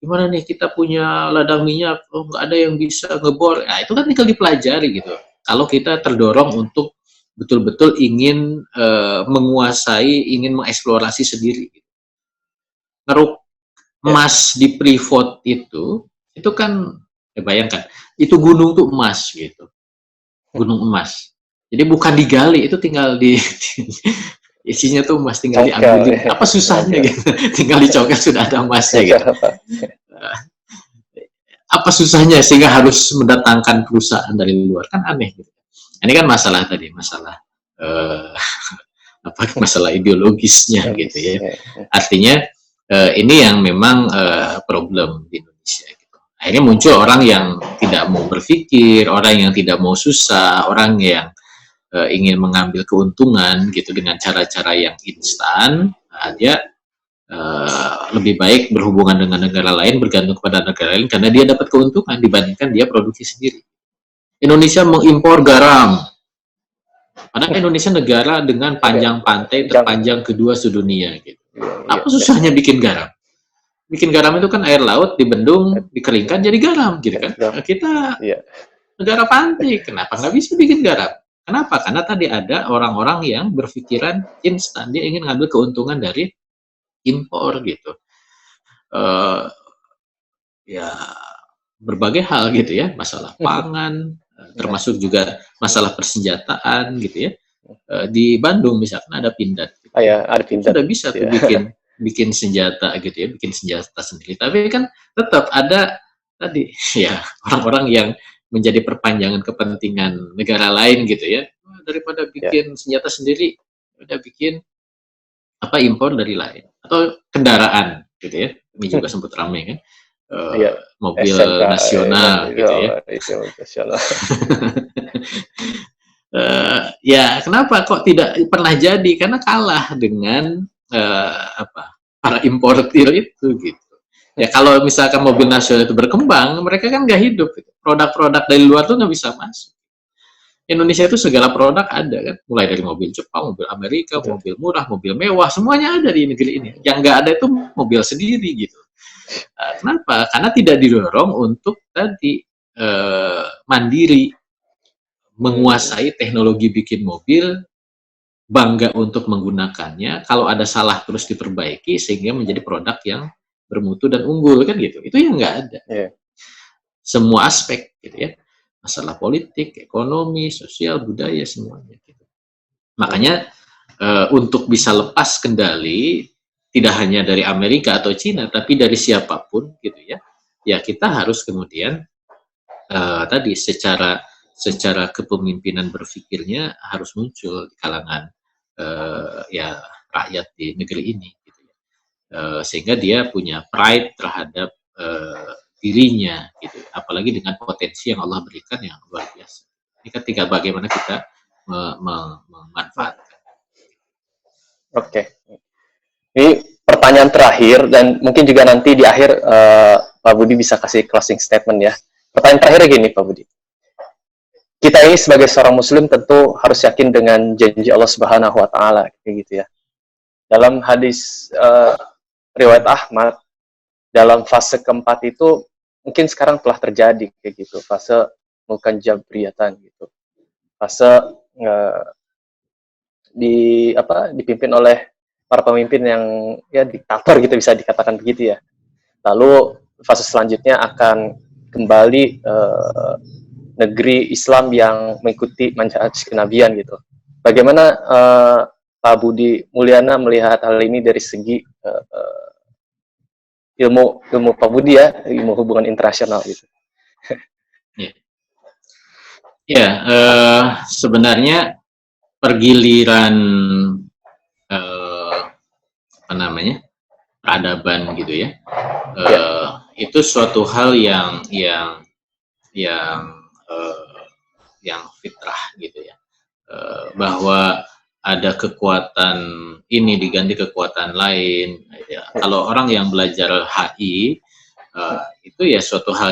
gimana nih kita punya ladang minyak, oh nggak ada yang bisa ngebor. Nah, itu kan tinggal dipelajari gitu. Kalau kita terdorong untuk betul-betul ingin menguasai, ingin mengeksplorasi sendiri. Ngeruk emas di Privat itu kan, bayangkan, itu gunung tuh emas gitu, gunung emas. Jadi bukan digali, itu tinggal di isinya tuh emas, tinggal diambilin. Apa susahnya gitu? Tinggal dicongkel sudah ada emasnya gitu. Apa susahnya sehingga harus mendatangkan perusahaan dari luar, kan aneh gitu. Ini kan masalah tadi, masalah masalah ideologisnya gitu ya. Artinya ini yang memang problem di Indonesia gitu. Akhirnya muncul orang yang tidak mau berpikir, orang yang tidak mau susah, orang yang ingin mengambil keuntungan gitu dengan cara-cara yang instan. Nah, dia lebih baik berhubungan dengan negara lain, bergantung kepada negara lain karena dia dapat keuntungan dibandingkan dia produksi sendiri. Indonesia mengimpor garam. Padahal Indonesia negara dengan panjang pantai terpanjang kedua sedunia gitu. Apa susahnya bikin garam? Bikin garam itu kan air laut dibendung, dikeringkan jadi garam gitu kan. Kita negara pantai, kenapa nggak bisa bikin garam? Kenapa? Karena tadi ada orang-orang yang berpikiran instan, dia ingin ngambil keuntungan dari impor gitu. Ya berbagai hal gitu ya, masalah pangan, termasuk juga masalah persenjataan gitu ya. Di Bandung misalkan ada Pindad. Gitu. Ada Pindad. Sudah bisa tuh bikin senjata gitu ya, bikin senjata sendiri. Tapi kan tetap ada tadi ya orang-orang yang menjadi perpanjangan kepentingan negara lain gitu ya. Daripada bikin senjata sendiri, udah bikin impor dari lain atau kendaraan gitu ya. Ini juga sempat ramai kan. Mobil SMK, nasional gitu ya. Ya kenapa kok tidak pernah jadi? Karena kalah dengan para importir itu gitu. Ya kalau misalkan mobil nasional itu berkembang, mereka kan nggak hidup. Gitu. Produk-produk dari luar tuh nggak bisa masuk. Indonesia itu segala produk ada kan, mulai dari mobil Jepang, mobil Amerika, mobil murah, mobil mewah, semuanya ada di negeri ini. Yang nggak ada itu mobil sendiri gitu. Kenapa? Karena tidak didorong untuk tadi mandiri, menguasai teknologi bikin mobil, bangga untuk menggunakannya. Kalau ada salah terus diperbaiki sehingga menjadi produk yang bermutu dan unggul kan gitu. Itu yang nggak ada. Semua aspek gitu ya. Masalah politik, ekonomi, sosial, budaya semuanya gitu. Makanya untuk bisa lepas kendali tidak hanya dari Amerika atau Cina, tapi dari siapapun gitu ya. Ya kita harus kemudian tadi secara kepemimpinan berpikirnya harus muncul di kalangan ya rakyat di negeri ini gitu ya. Sehingga dia punya pride terhadap dirinya gitu, apalagi dengan potensi yang Allah berikan yang luar biasa. Ini kan tinggal bagaimana kita memanfaatkan. Oke. Ini pertanyaan terakhir dan mungkin juga nanti di akhir Pak Budi bisa kasih closing statement ya. Pertanyaan terakhir gini Pak Budi. Kita ini sebagai seorang muslim tentu harus yakin dengan janji Allah Subhanahu wa taala kayak gitu ya. Dalam hadis riwayat Ahmad, dalam fase keempat itu mungkin sekarang telah terjadi kayak gitu, fase melakukan jabriyatan gitu. Fase dipimpin oleh para pemimpin yang ya diktator gitu, bisa dikatakan begitu ya. Lalu fase selanjutnya akan kembali negeri Islam yang mengikuti manhaj kenabian gitu. Bagaimana Pak Budi Mulyana melihat hal ini dari segi ilmu Pak Budi ya, ilmu hubungan internasional gitu. Sebenarnya pergiliran peradaban gitu ya, itu suatu hal yang fitrah gitu ya, bahwa ada kekuatan ini diganti kekuatan lain. Ya, kalau orang yang belajar HI itu ya suatu hal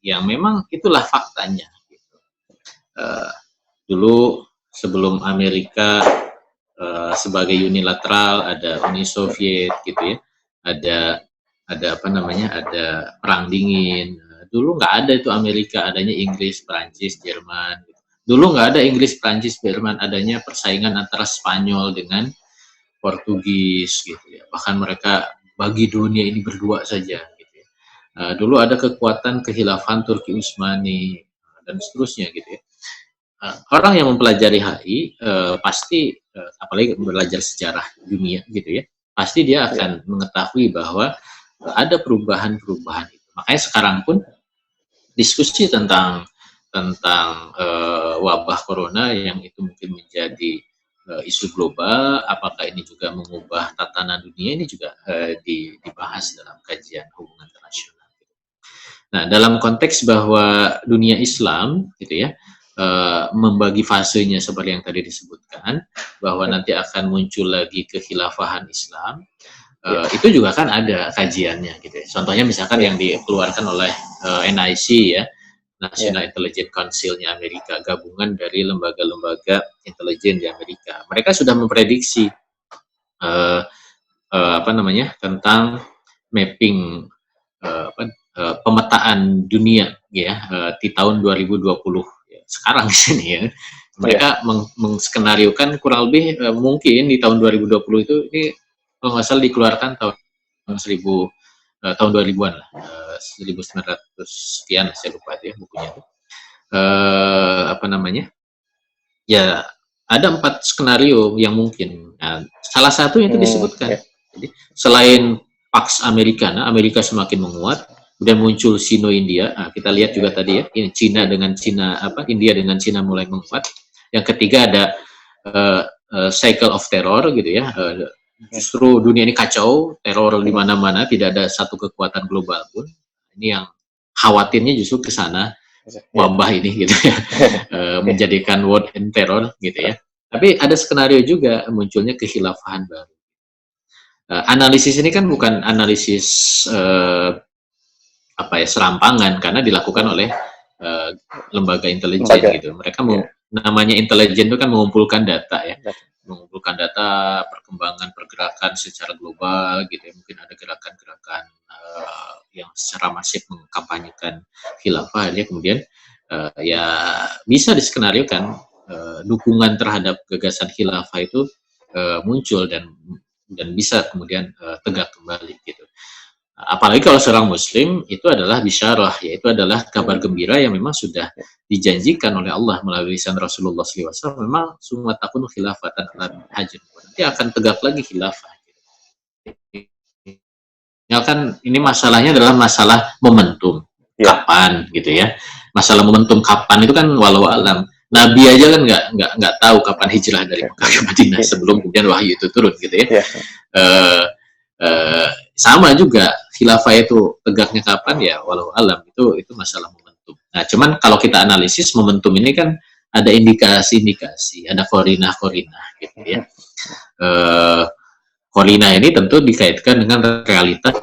yang memang itulah faktanya. Gitu. Dulu sebelum Amerika sebagai unilateral, ada Uni Soviet gitu ya, ada apa namanya, ada perang dingin. Dulu nggak ada itu Amerika, adanya Inggris, Prancis, Jerman. Dulu nggak ada Inggris, Prancis, Jerman, adanya persaingan antara Spanyol dengan Portugis gitu ya. Bahkan mereka bagi dunia ini berdua saja gitu ya. Dulu ada kekuatan kekhilafan Turki Utsmani dan seterusnya gitu ya. Orang yang mempelajari HI pasti apalagi belajar sejarah dunia gitu ya, pasti dia akan mengetahui bahwa ada perubahan-perubahan itu. Makanya sekarang pun diskusi tentang wabah corona yang itu mungkin menjadi isu global, apakah ini juga mengubah tatanan dunia, ini juga dibahas dalam kajian hubungan internasional. Nah, dalam konteks bahwa dunia Islam gitu ya, membagi fasenya seperti yang tadi disebutkan, bahwa nanti akan muncul lagi kekhilafahan Islam, itu juga kan ada kajiannya gitu ya. Contohnya misalkan yang dikeluarkan oleh NIC ya, National Intelligence Council-nya Amerika, gabungan dari lembaga-lembaga intelijen di Amerika. Mereka sudah memprediksi apa namanya, tentang mapping pemetaan dunia ya di tahun 2020 ya, sekarang di sini ya. Mereka menskenariokan kurang lebih mungkin di tahun 2020 itu, ini kalau nggak salah dikeluarkan tahun 2000-an lah, 1900 sekian saya lupa itu ya bukunya itu. Apa namanya? Ya ada 4 skenario yang mungkin. Nah, salah satu itu disebutkan. Jadi selain Pax Americana, Amerika semakin menguat, kemudian muncul Sino-India. Nah, kita lihat juga tadi ya, ini Cina dengan Cina India dengan Cina mulai menguat. Yang ketiga ada cycle of terror gitu ya. Justru dunia ini kacau, teror di mana-mana, tidak ada satu kekuatan global pun. Ini yang khawatirnya justru ke sana, wabah ini gitu ya, menjadikan world in terror gitu ya. Tapi ada skenario juga munculnya kekhilafahan baru. Analisis ini kan bukan analisis apa ya, serampangan, karena dilakukan oleh lembaga intelijen gitu. Mereka namanya intelijen itu kan mengumpulkan data ya, mengumpulkan data perkembangan pergerakan secara global gitu ya. Mungkin ada gerakan-gerakan yang secara masif mengkampanyekan khilafah ya, kemudian ya bisa diskenariokan dukungan terhadap gagasan khilafah itu muncul dan bisa kemudian tegak kembali gitu. Apalagi kalau seorang muslim itu adalah bisyarah, yaitu adalah kabar gembira yang memang sudah dijanjikan oleh Allah melalui lisan Rasulullah SAW. Memang semua takun khilafatan hajin, nanti akan tegak lagi khilafah. Ya kan, ini masalahnya adalah masalah momentum, kapan gitu ya. Masalah momentum kapan itu kan walau alam. Nabi aja kan nggak tahu kapan hijrah dari Mekah ke Madinah sebelum kemudian wahyu itu turun gitu ya. Sama juga khilafah itu tegaknya kapan ya walau alam, itu masalah momentum. Nah, cuman kalau kita analisis momentum ini kan ada indikasi-indikasi, ada korinah-korinah gitu ya. Korinah ini tentu dikaitkan dengan realitas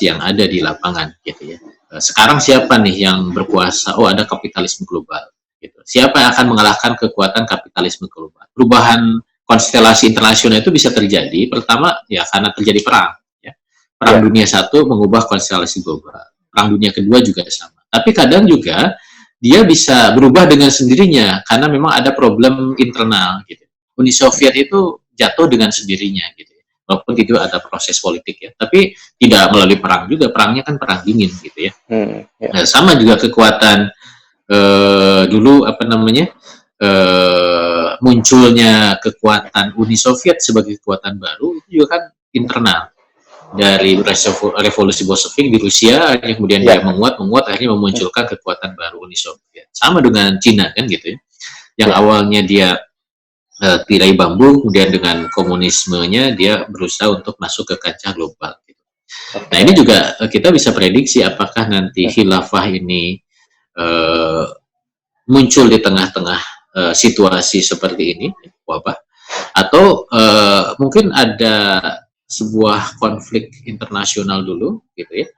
yang ada di lapangan gitu ya. Sekarang siapa nih yang berkuasa? Oh, ada kapitalisme global gitu. Siapa yang akan mengalahkan kekuatan kapitalisme global? Perubahan konstelasi internasional itu bisa terjadi pertama ya karena terjadi perang ya. Perang dunia satu mengubah konstelasi global, perang dunia kedua juga sama, tapi kadang juga dia bisa berubah dengan sendirinya karena memang ada problem internal gitu. Uni Soviet itu jatuh dengan sendirinya gitu, walaupun itu ada proses politik ya, tapi tidak melalui perang juga, perangnya kan perang dingin gitu ya. Nah, sama juga kekuatan dulu apa namanya munculnya kekuatan Uni Soviet sebagai kekuatan baru itu juga kan internal dari revolusi Bolshevik di Rusia, kemudian dia menguat akhirnya memunculkan kekuatan baru Uni Soviet. Sama dengan Cina kan gitu ya, yang awalnya dia tirai bambu, kemudian dengan komunismenya dia berusaha untuk masuk ke kancah global gitu. Nah, ini juga kita bisa prediksi apakah nanti khilafah ini muncul di tengah-tengah situasi seperti ini, wabah, atau mungkin ada sebuah konflik internasional dulu, gitu ya,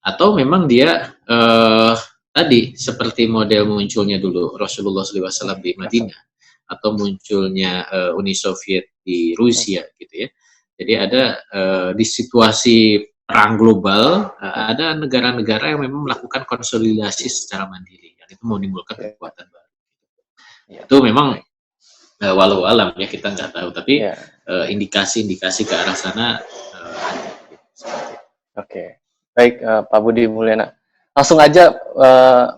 atau memang dia tadi seperti model munculnya dulu Rasulullah SAW di Madinah, atau munculnya Uni Soviet di Rusia gitu ya. Jadi ada di situasi perang global ada negara-negara yang memang melakukan konsolidasi secara mandiri, yang itu menimbulkan kekuatan baru. Itu memang walau alam ya, kita nggak tahu, tapi indikasi-indikasi ke arah sana ada. Oke. Baik, Pak Budi Mulyana. Langsung aja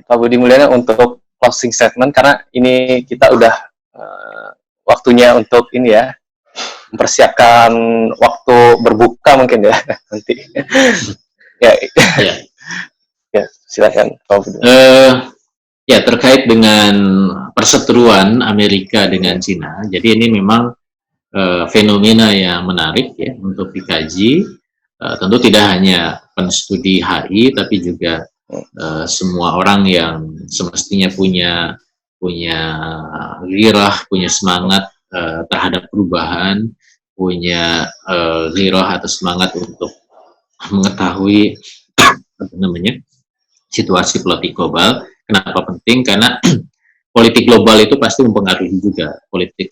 Pak Budi Mulyana untuk closing statement, karena ini kita udah waktunya untuk ini ya, mempersiapkan waktu berbuka mungkin ya nanti. Ya, ya silakan Pak Budi. Ya, terkait dengan perseteruan Amerika dengan Cina, jadi ini memang fenomena yang menarik ya untuk dikaji. Tentu tidak hanya penstudi HI, tapi juga semua orang yang semestinya punya gairah, punya semangat terhadap perubahan, punya gairah atau semangat untuk mengetahui apa namanya situasi politik global. Kenapa penting? Karena politik global itu pasti mempengaruhi juga politik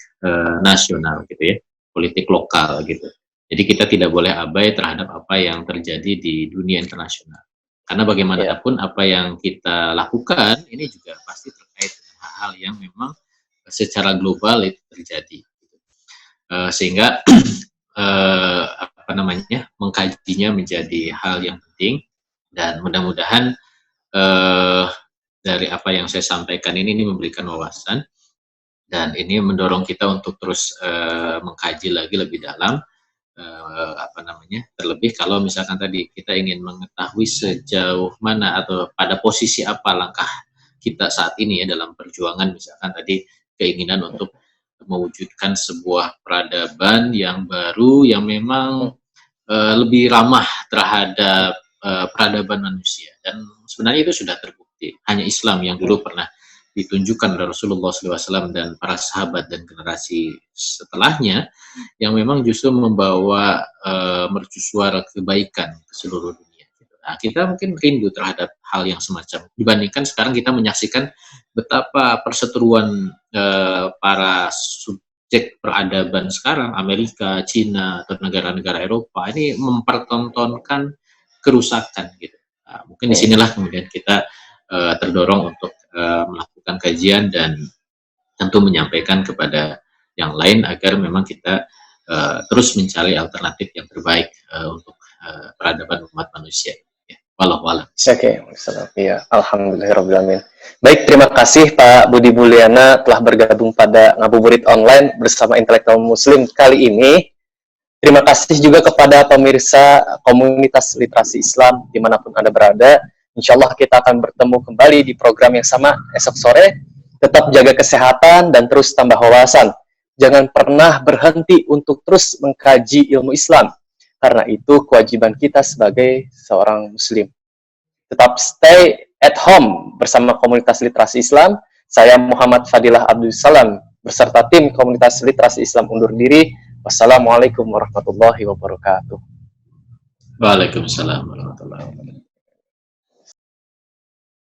nasional gitu ya, politik lokal gitu. Jadi kita tidak boleh abai terhadap apa yang terjadi di dunia internasional. Karena bagaimanapun apa yang kita lakukan ini juga pasti terkait dengan hal-hal yang memang secara global itu terjadi. Sehingga apa namanya mengkajinya menjadi hal yang penting, dan mudah-mudahan dari apa yang saya sampaikan ini memberikan wawasan, dan ini mendorong kita untuk terus mengkaji lagi lebih dalam. Apa namanya, terlebih kalau misalkan tadi kita ingin mengetahui sejauh mana atau pada posisi apa langkah kita saat ini ya dalam perjuangan, misalkan tadi keinginan untuk mewujudkan sebuah peradaban yang baru yang memang lebih ramah terhadap peradaban manusia, dan sebenarnya itu sudah terbukti. Hanya Islam yang dulu pernah ditunjukkan oleh Rasulullah SAW dan para sahabat dan generasi setelahnya yang memang justru membawa mercusuar kebaikan ke seluruh dunia. Nah, kita mungkin rindu terhadap hal yang semacam, dibandingkan sekarang kita menyaksikan betapa perseteruan para subjek peradaban sekarang, Amerika, Cina, atau negara-negara Eropa ini mempertontonkan kerusakan gitu. Nah, mungkin disinilah kemudian kita terdorong untuk melakukan kajian dan tentu menyampaikan kepada yang lain agar memang kita terus mencari alternatif yang terbaik untuk peradaban umat manusia. Ya, walau. Oke, ya, alhamdulillahirobbilalamin. Baik, terima kasih Pak Budi Mulyana telah bergabung pada Ngabuburit Online bersama Intelektual Muslim kali ini. Terima kasih juga kepada pemirsa komunitas literasi Islam dimanapun Anda berada. Insya Allah kita akan bertemu kembali di program yang sama esok sore. Tetap jaga kesehatan dan terus tambah wawasan. Jangan pernah berhenti untuk terus mengkaji ilmu Islam. Karena itu kewajiban kita sebagai seorang Muslim. Tetap stay at home bersama komunitas literasi Islam. Saya Muhammad Fadilah Abdul Salam beserta tim komunitas literasi Islam undur diri. Wassalamualaikum warahmatullahi wabarakatuh. Waalaikumsalam warahmatullahi wabarakatuh.